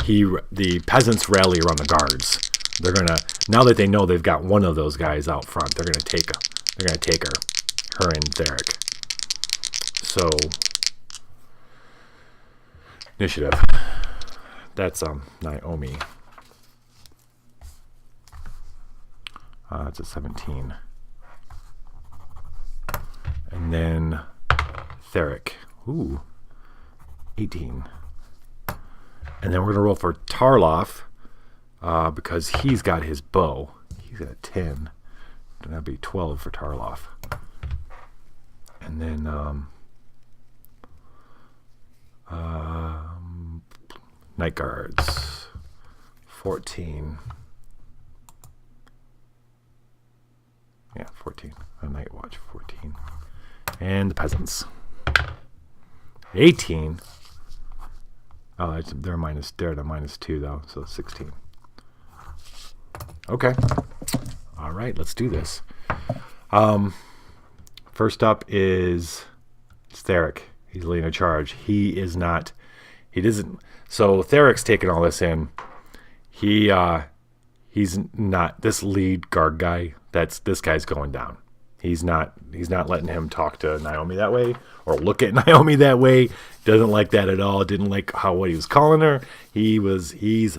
The peasants rally around the guards. They're gonna, now that they know they've got one of those guys out front, they're gonna take her and Theric. So initiative. That's Naomi. It's a 17. And then Theric. Ooh. 18. And then we're going to roll for Tarloff because he's got his bow. He's got a 10. That'd be 12 for Tarloff. And then Night Guards. 14. Yeah, 14. A Night Watch, 14. And the Peasants. 18. Oh, they're at -2 though, so 16. Okay. All right, let's do this. First up is Theric. He's leading a charge. He doesn't. So Theric's taking all this in. He's not this lead guard guy. This guy's going down. He's not letting him talk to Naomi that way or look at Naomi that way. Doesn't like that at all. Didn't like what he was calling her. He's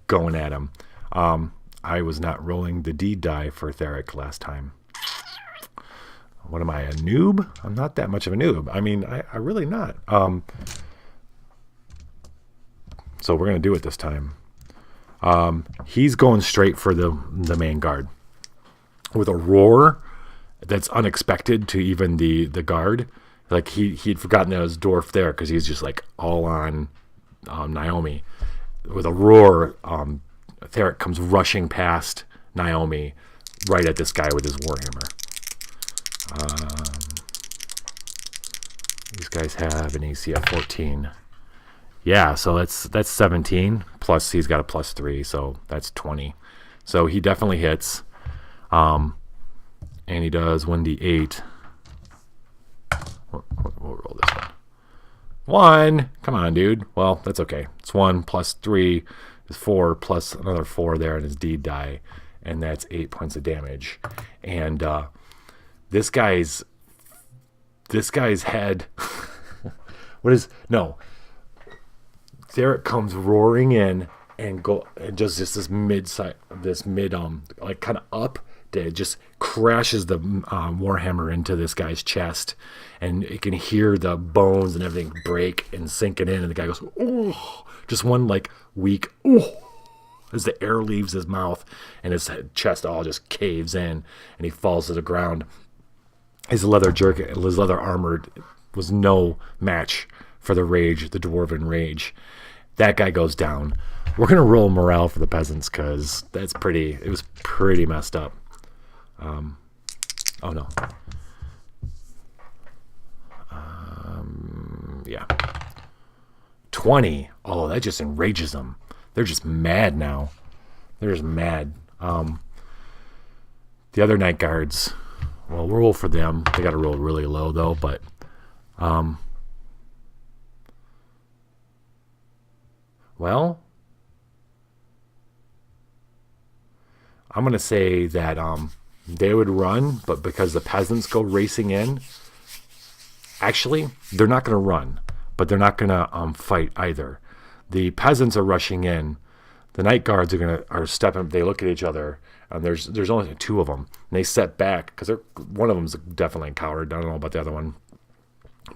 going at him. I was not rolling the D die for Theric last time. What am I, a noob? I'm not that much of a noob. I mean, I really not. So we're gonna do it this time. He's going straight for the main guard with a roar that's unexpected to even the guard. Like he'd forgotten that it was Dwarf there because he's just like all on Naomi. With a roar, Theric comes rushing past Naomi right at this guy with his warhammer. These guys have an AC of 14. Yeah, so that's 17 plus he's got a +3, so that's 20. So he definitely hits. And he does 1d8. We'll roll this one. 1. Come on, dude. Well, that's okay. It's 1 plus 3 is 4 plus another 4 there in his D die, and that's 8 points of damage. And this guy's head. Theric comes roaring in and does just this mid like kind of up. It just crashes the warhammer into this guy's chest, and you can hear the bones and everything break and sinking in, and the guy goes, oh, just one like weak, oh, as the air leaves his mouth, and his chest all just caves in, and he falls to the ground. His leather armor was no match for the dwarven rage. That guy goes down. We're gonna roll morale for the peasants because it was pretty messed up. Oh no. Yeah. 20. Oh, that just enrages them. They're just mad now. They're just mad. The other night guards, well, we'll roll for them. They got to roll really low though, but well, I'm gonna say that they would run, but because the peasants go racing in, actually, they're not going to run, but they're not going to fight either. The peasants are rushing in. The night guards are stepping. They look at each other, and there's only 2 of them. And they step back because one of them's definitely a coward. I don't know about the other one,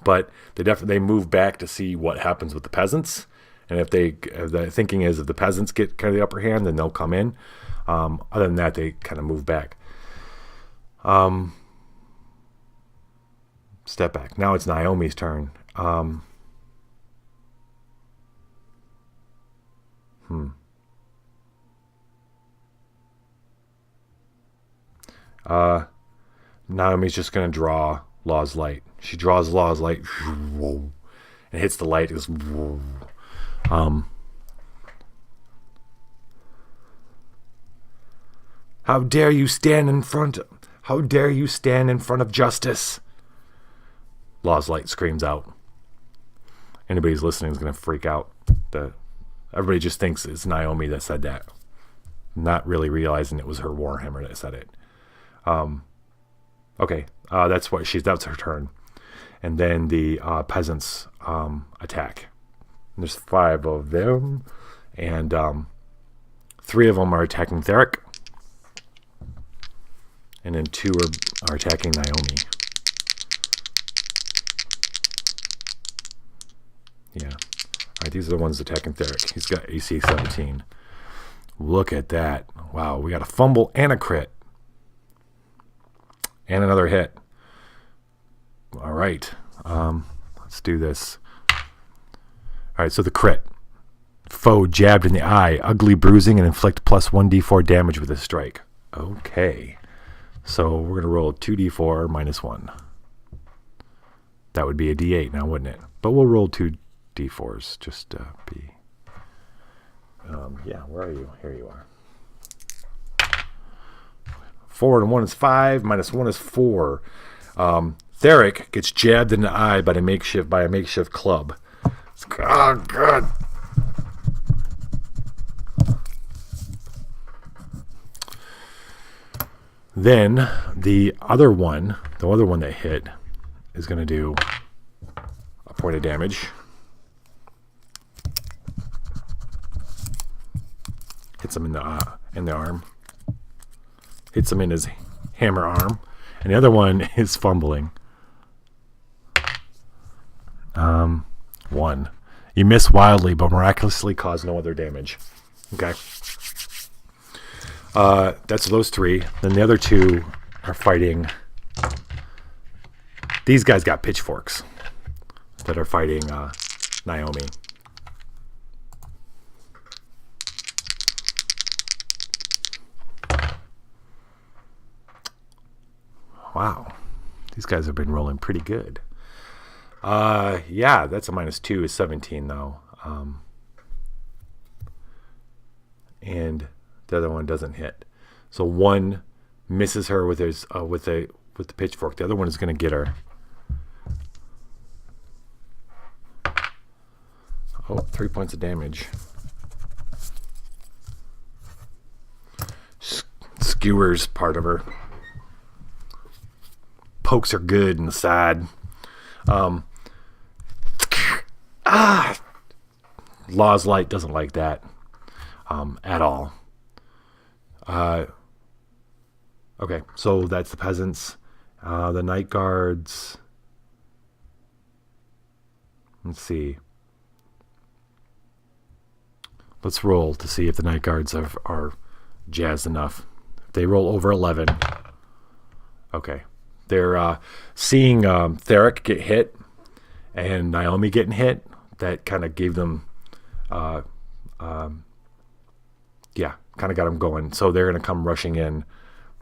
but they move back to see what happens with the peasants. And if the thinking is if the peasants get kind of the upper hand, then they'll come in. Other than that, they kind of move back. Step back. Now it's Naomi's turn. Naomi's just going to draw Law's light. She draws Law's light and hits the light. It goes. How dare you stand in front? How dare you stand in front of justice? Law's light screams out. Anybody who's listening is going to freak out. Everybody just thinks it's Naomi that said that, not really realizing it was her Warhammer that said it. Okay, that's her turn, and then the peasants attack. And there's 5 of them, and 3 of them are attacking Theric, and then 2 are attacking Naomi. Yeah. All right, these are the ones attacking Theric. He's got AC 17. Look at that. Wow, we got a fumble and a crit. And another hit. All right. Let's do this. All right, so the crit. Foe jabbed in the eye. Ugly bruising and inflict plus 1d4 damage with a strike. Okay. So we're going to roll 2d4 minus 1. That would be a d8 now, wouldn't it? But we'll roll 2 d4s just to be. Yeah, where are you? Here you are. 4 and 1 is 5. Minus 1 is 4. Theric gets jabbed in the eye by a makeshift club. Oh, God. Then the other one that hit, is going to do a point of damage. Hits him in the arm. Hits him in his hammer arm. And the other one is fumbling. 1. You miss wildly, but miraculously cause no other damage. Okay. That's those 3. Then the other 2 are fighting. These guys got pitchforks that are fighting Naomi. Wow. These guys have been rolling pretty good. Yeah, that's a minus 2 is 17 though. And the other one doesn't hit. So one misses her with his with the pitchfork. The other one is going to get her. Oh, 3 points of damage. Skewers part of her. Pokes her good in the side. Law's Light doesn't like that at all. Okay, so that's the peasants. The night guards. Let's see. Let's roll to see if the night guards are jazzed enough. If they roll over 11. Okay. They're seeing Theric get hit and Naomi getting hit. That kind of gave them, kind of got them going. So they're going to come rushing in.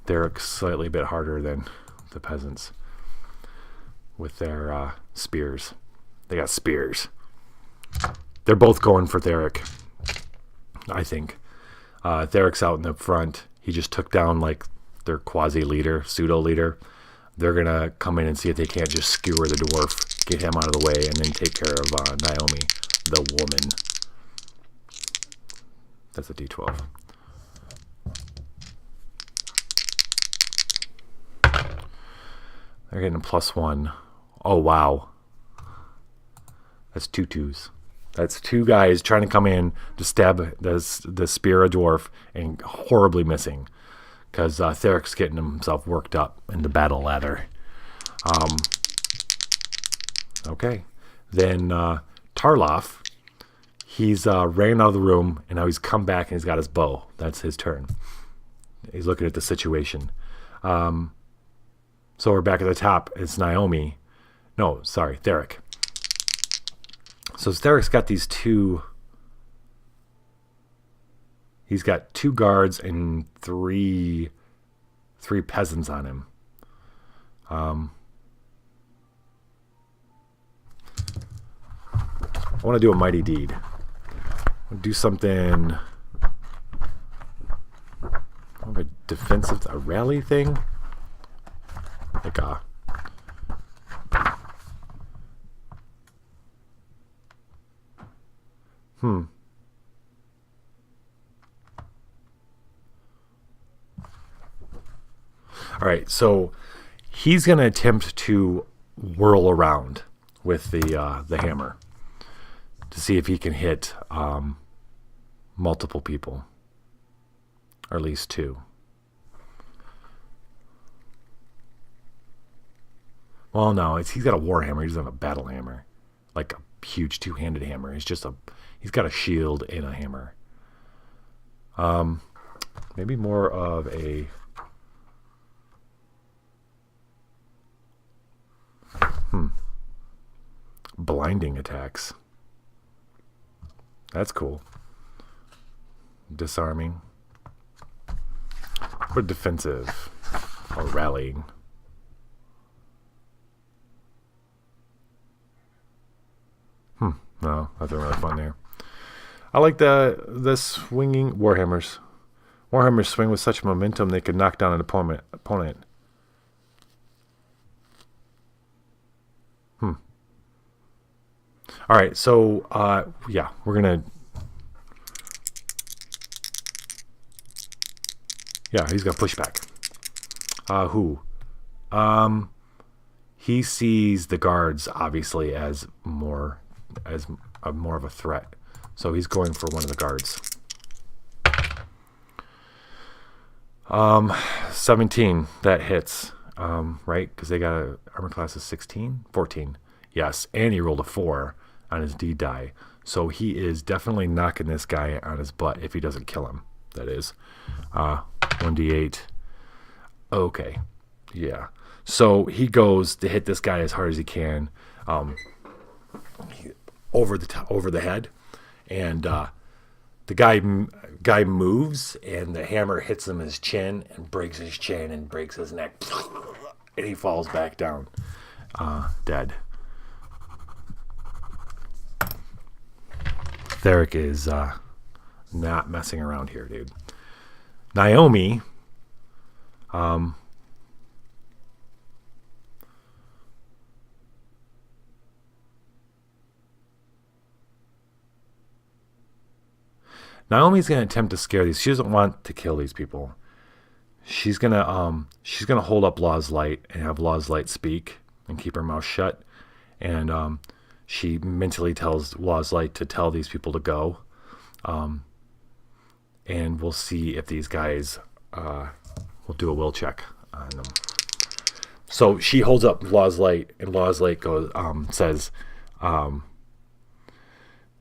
They're slightly a bit harder than the peasants with their spears. They got spears. They're both going for Theric, I think. Theric's out in the front. He just took down like their quasi-leader, pseudo-leader. They're going to come in and see if they can't just skewer the dwarf, get him out of the way, and then take care of Naomi, the woman. That's a D12. They're getting a +1. Oh, wow. That's 2 twos. That's 2 guys trying to come in to stab the spear a dwarf and horribly missing. Because Theric's getting himself worked up in the battle ladder. Okay. Then Tarloff, he's ran out of the room, and now he's come back and he's got his bow. That's his turn. He's looking at the situation. So we're back at the top. It's Naomi. No, sorry, Theric. So Theric's got these 2... He's got 2 guards and 3 peasants on him. I want to do a mighty deed. I want to do something. More of a defensive, a rally thing. Like a. All right, so he's going to attempt to whirl around with the hammer to see if he can hit multiple people, or at least two. Well, no, he's got a war hammer. He doesn't have a battle hammer, like a huge two-handed hammer. He's got a shield and a hammer. Maybe more of a. Blinding attacks. That's cool. Disarming. Or defensive. Or rallying. No, nothing really fun there. I like the swinging warhammers. Warhammers swing with such momentum they could knock down an opponent. All right, so yeah, we're gonna. Yeah, he's gonna push back. Who? He sees the guards obviously as more of a threat, so he's going for one of the guards. 17, that hits. Right, because they got a armor class of 14. Yes, and he rolled a 4 on his D die. So he is definitely knocking this guy on his butt if he doesn't kill him. That is. 1d8. Okay. Yeah. So he goes to hit this guy as hard as he can. Over the head. And the guy moves, and the hammer hits him in his chin and breaks his chin and breaks his neck. And he falls back down. Dead. Theric is not messing around here, dude. Naomi, Naomi's gonna attempt to scare these. She doesn't want to kill these people. She's gonna hold up Law's Light and have Law's Light speak and keep her mouth shut, and she mentally tells Law's Light to tell these people to go. And we'll see if these guys will do a will check on them. So she holds up Law's Light, and Law's Light says,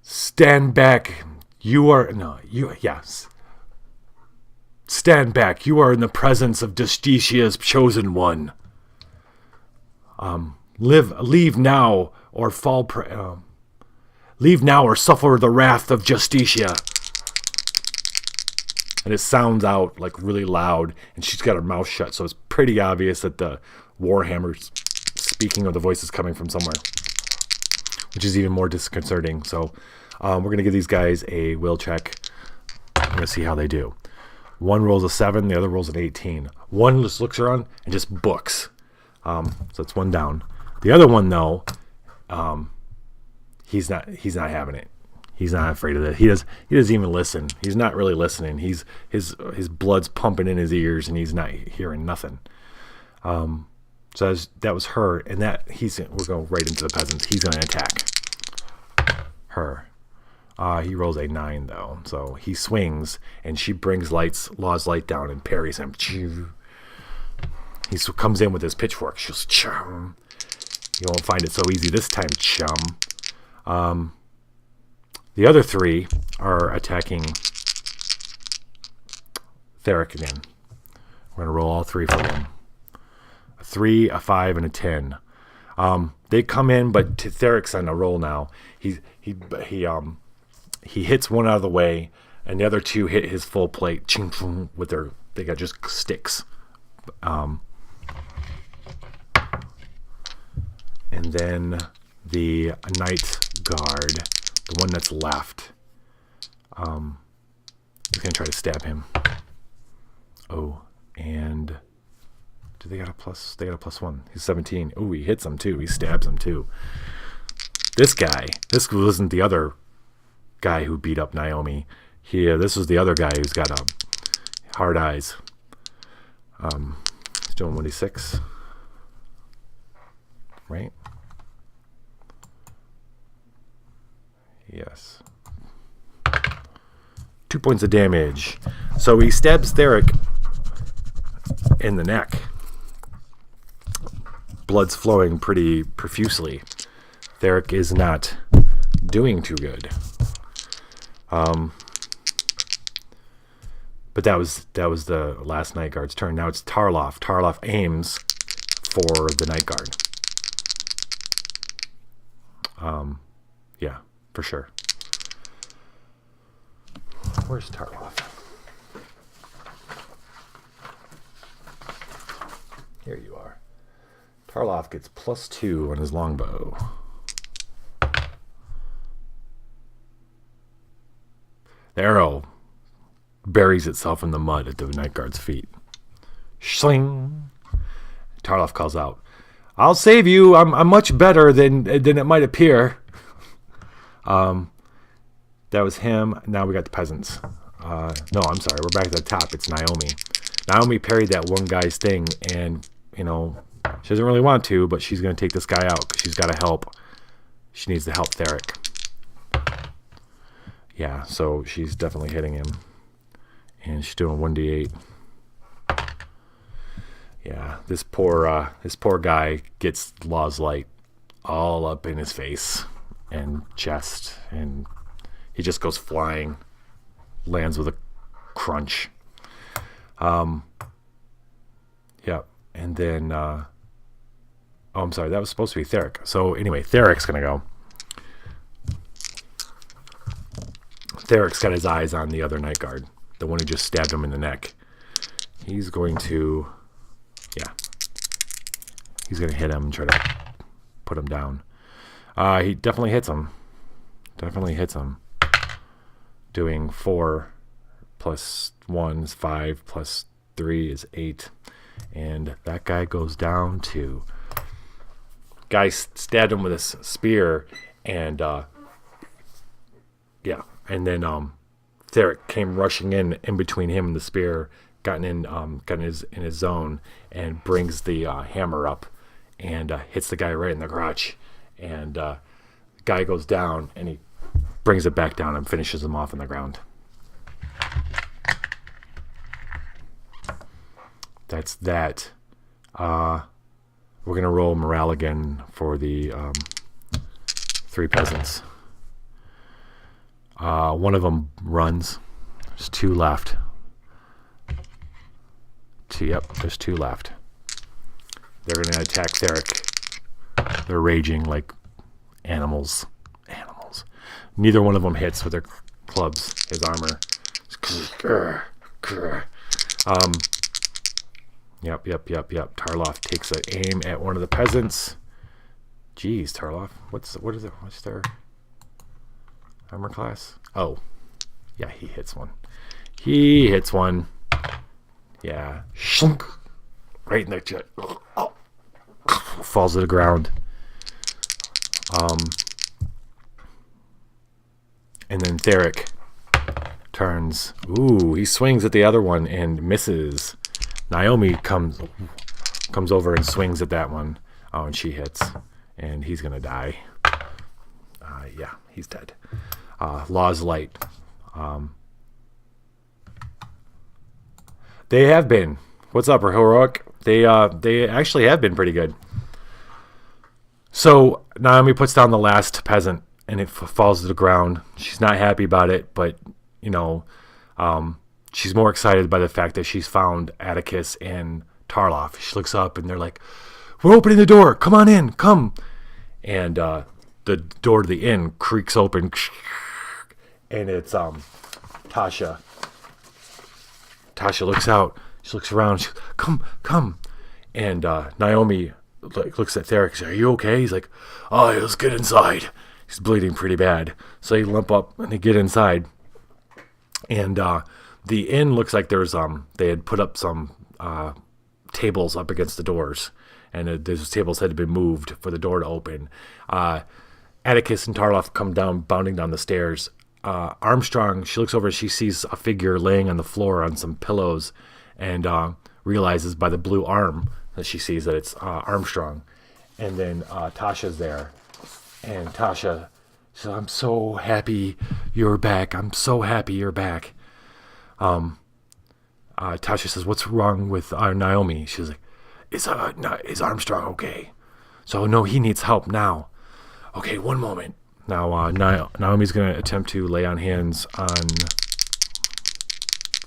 "Stand back. Yes. Stand back. You are in the presence of Justicia's chosen one. Leave now or leave now or suffer the wrath of Justicia." And it sounds out like really loud, and she's got her mouth shut, so it's pretty obvious that the Warhammer's speaking, or the voice is coming from somewhere, which is even more disconcerting. So we're going to give these guys a will check. We're going to see how they do. One rolls a 7, the other rolls an 18. One just looks around and just books. So it's one down. The other one, though, he's not having it. He's not afraid of it. He doesn't even listen. He's not really listening. His blood's pumping in his ears, and he's not hearing nothing. So that was her, and we're going right into the peasants. He's going to attack her. He rolls a 9 though, so he swings, and she brings Law's Light down and parries him. He comes in with his pitchfork. She's chum. You won't find it so easy this time, chum. The other 3 are attacking Theric again. We're going to roll all 3 for them. A 3, a 5, and a 10. They come in, but Theric's on a roll now. He hits one out of the way, and the other 2 hit his full plate with they got just sticks. And then the Knight Guard The one that's left. He's going to try to stab him. Oh, and do they got a plus? They got a +1. He's 17. Oh, he hits him too. He stabs him too. This wasn't the other guy who beat up Naomi. This was the other guy who's got hard eyes. He's doing 1d6. Right? Yes. 2 points of damage. So he stabs Theric in the neck. Blood's flowing pretty profusely. Theric is not doing too good. But that was the last Night Guard's turn. Now it's Tarloff. Tarloff aims for the Night Guard. Yeah, for sure. Where's Tarloff? Here you are. Tarloff gets +2 on his longbow. The arrow buries itself in the mud at the Night Guard's feet. Sling! Tarloff calls out, "I'll save you. I'm much better than it might appear." That was him. Now we got the peasants. No, I'm sorry. We're back at the top. It's Naomi. Naomi parried that one guy's thing, and she doesn't really want to, but she's going to take this guy out because she's got to help. She needs to help Theric. Yeah, so she's definitely hitting him. And she's doing 1d8. Yeah, this poor guy gets Law's Light all up in his face and chest, and he just goes flying, lands with a crunch. Yeah, and then I'm sorry, that was supposed to be Theric. So anyway, Theric's gonna go. Theric's got his eyes on the other Night Guard, the one who just stabbed him in the neck. He's going to, he's going to hit him and try to put him down. He definitely hits him. Doing 4 plus 1 is 5 plus 3 is 8. And that guy goes down too. Guy stabbed him with a spear, and and then Theric came rushing in between him and the spear, got in his zone, and brings the hammer up and hits the guy right in the crotch, and the guy goes down, and he brings it back down and finishes him off on the ground. That's that. We're gonna roll morale again for the 3 peasants. One of them runs. There's 2 left. There's 2 left. They're going to attack Theric. They're raging like animals. Neither one of them hits with their clubs, his armor. Yep. Tarloff takes an aim at one of the peasants. Jeez, Tarloff. What's their armor class? Oh, yeah, he hits one. Yeah, shunk, right in the chest. Falls to the ground. And then Theric turns. Ooh, he swings at the other one and misses. Naomi comes over and swings at that one. Oh, and she hits, and he's gonna die. Yeah, he's dead. Law's Light. They have been. What's up, Heroic? They actually have been pretty good. So Naomi puts down the last peasant, and it falls to the ground. She's not happy about it, but she's more excited by the fact that she's found Atticus and Tarloff. She looks up, and they're like, "We're opening the door. Come on in. Come." And the door to the inn creaks open, and it's Tasha. Tasha looks out. She looks around. She goes, come. And Naomi looks at Theric. Says, "Are you okay?" He's like, "Oh, let's get inside." He's bleeding pretty bad. So they limp up and they get inside. And the inn looks like there's they had put up some tables up against the doors, and those tables had been moved for the door to open. Atticus and Tarloff come down, bounding down the stairs. Armstrong, she looks over, she sees a figure laying on the floor on some pillows, and realizes by the blue arm that she sees that it's Armstrong. And then Tasha's there, and Tasha says, "I'm so happy you're back. I'm so happy you're back." Tasha says, "What's wrong with Naomi?" She's like, "Is Armstrong okay?" So, no, he needs help now. Okay, one moment. Now, Naomi's going to attempt to lay on hands on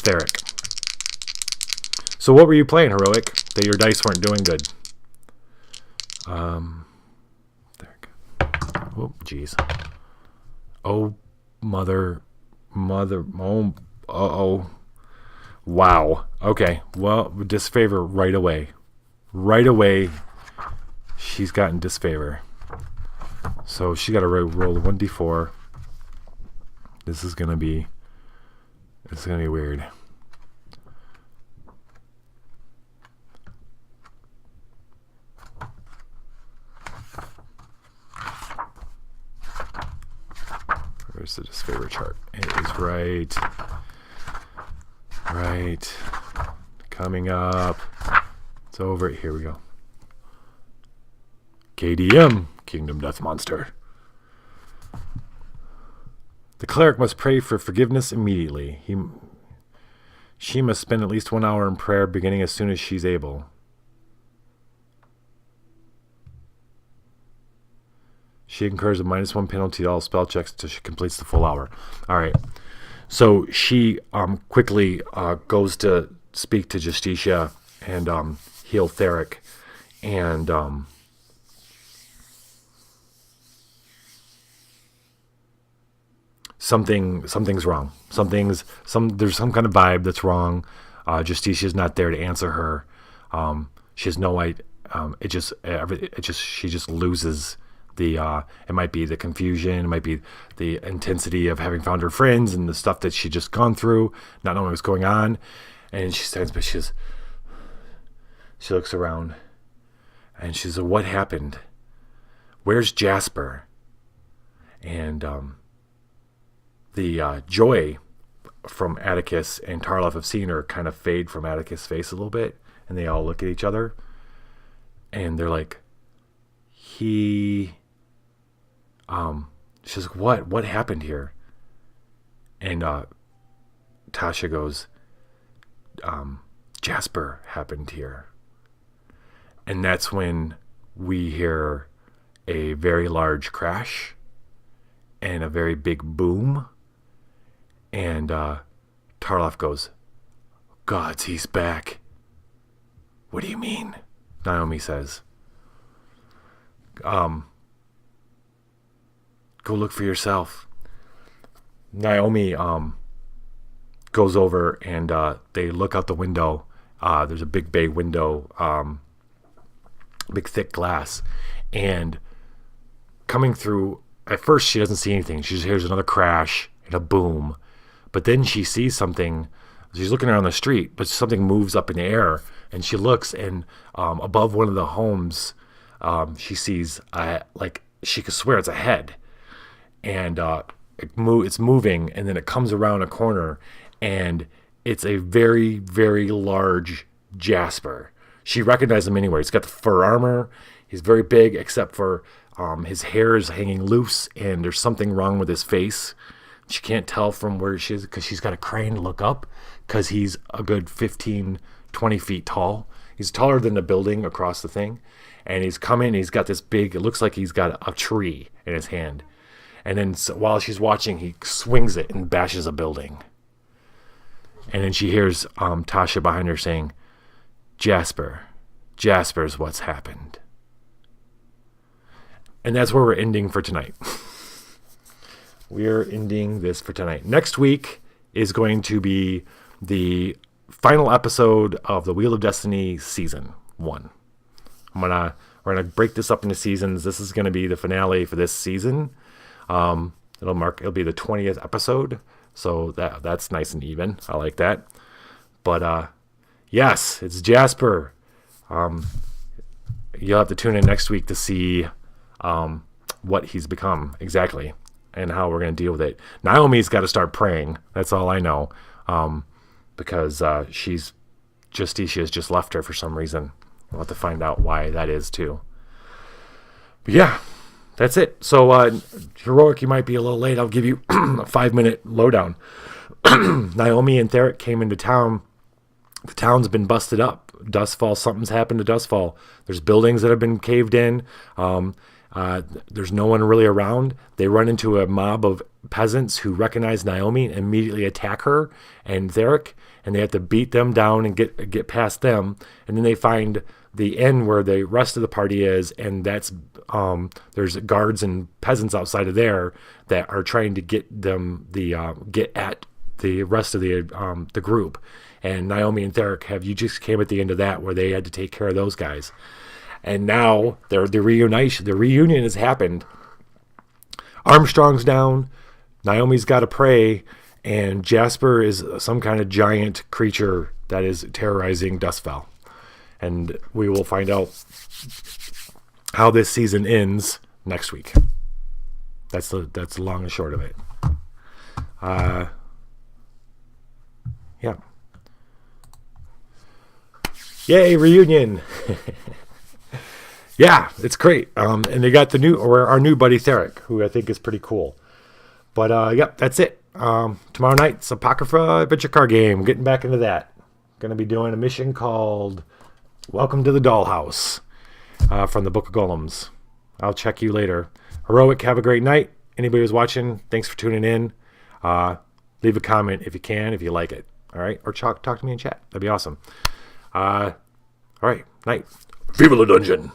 Theric. So what were you playing, Heroic, that your dice weren't doing good? Theric. Oh, jeez. Oh, mother. Oh, uh-oh. Wow. Okay. Well, disfavor right away. Right away, she's gotten disfavor. So she got to roll a 1d4. This is gonna be weird. Where's the disfavor chart? It is right. Coming up. It's over. Here we go. KDM, Kingdom Death Monster. The cleric must pray for forgiveness immediately. She must spend at least 1 hour in prayer, beginning as soon as she's able. She incurs a -1 penalty to all spell checks until she completes the full hour. All right. So she quickly goes to speak to Justicia and heal Theric, and something's wrong. There's some kind of vibe that's wrong. Justicia's not there to answer her. She has no idea. She just loses the. It might be the confusion. It might be the intensity of having found her friends and the stuff that she just gone through, not knowing what's going on. And she stands, but she looks around, and she says, "What happened? Where's Jasper?" And the joy from Atticus and Tarloff have seen her kind of fade from Atticus' face a little bit, and they all look at each other, and they're like, she's like, what happened here? And Tasha goes, Jasper happened here. And that's when we hear a very large crash and a very big boom. And Tarloff goes, "Gods, he's back." "What do you mean?" Naomi says. Go look for yourself." Naomi goes over, and they look out the window. There's a big bay window, big thick glass, and coming through, at first she doesn't see anything. She just hears another crash and a boom. But then she sees something. She's looking around the street, but something moves up in the air, and she looks, and above one of the homes, she sees, she could swear it's a head. And it's moving, and then it comes around a corner, and it's a very, very large Jasper. She recognizes him anywhere. He's got the fur armor. He's very big, except for his hair is hanging loose, and there's something wrong with his face. She can't tell from where she is because she's got a crane to look up, because he's a good 15, 20 feet tall. He's taller than the building across the thing. And he's coming, he's got this big, it looks like he's got a tree in his hand. And then while she's watching, he swings it and bashes a building. And then she hears Tasha behind her saying, Jasper's what's happened. And that's where we're ending for tonight. We're ending this for tonight. Next week is going to be the final episode of the Wheel of Destiny Season 1. We're gonna break this up into seasons. This is going to be the finale for this season. It'll be the 20th episode, so that's nice and even. I like that. But yes, it's Jasper. You'll have to tune in next week to see what he's become exactly and how we're going to deal with it. Naomi's got to start praying. That's all I know, because Justitia's just left her for some reason. We'll have to find out why that is too. But yeah, that's it. So Heroic, you might be a little late. I'll give you a 5-minute lowdown. Naomi and Theric came into town. The town's been busted up. Duskfel, something's happened to Duskfel. There's buildings that have been caved in. There's no one really around. They run into a mob of peasants who recognize Naomi and immediately attack her and Theric, and they have to beat them down and get past them. And then they find the inn where the rest of the party is, and that's there's guards and peasants outside of there that are trying to get at the rest of the group. And Naomi and Theric you just came at the end of that where they had to take care of those guys. And now the reunion has happened. Armstrong's down. Naomi's got to pray. And Jasper is some kind of giant creature that is terrorizing Duskfel. And we will find out how this season ends next week. That's the long and short of it. Yeah. Yay, reunion. Yeah, it's great. And they got our new buddy Theric, who I think is pretty cool. But yep, that's it. Tomorrow night, it's Apocrypha adventure card game. Getting back into that. Going to be doing a mission called Welcome to the Dollhouse from the Book of Golems. I'll check you later. Heroic, have a great night. Anybody who's watching, thanks for tuning in. Leave a comment if you can, if you like it. All right? Or talk to me in chat. That'd be awesome. All right. Night. Viva la dungeon.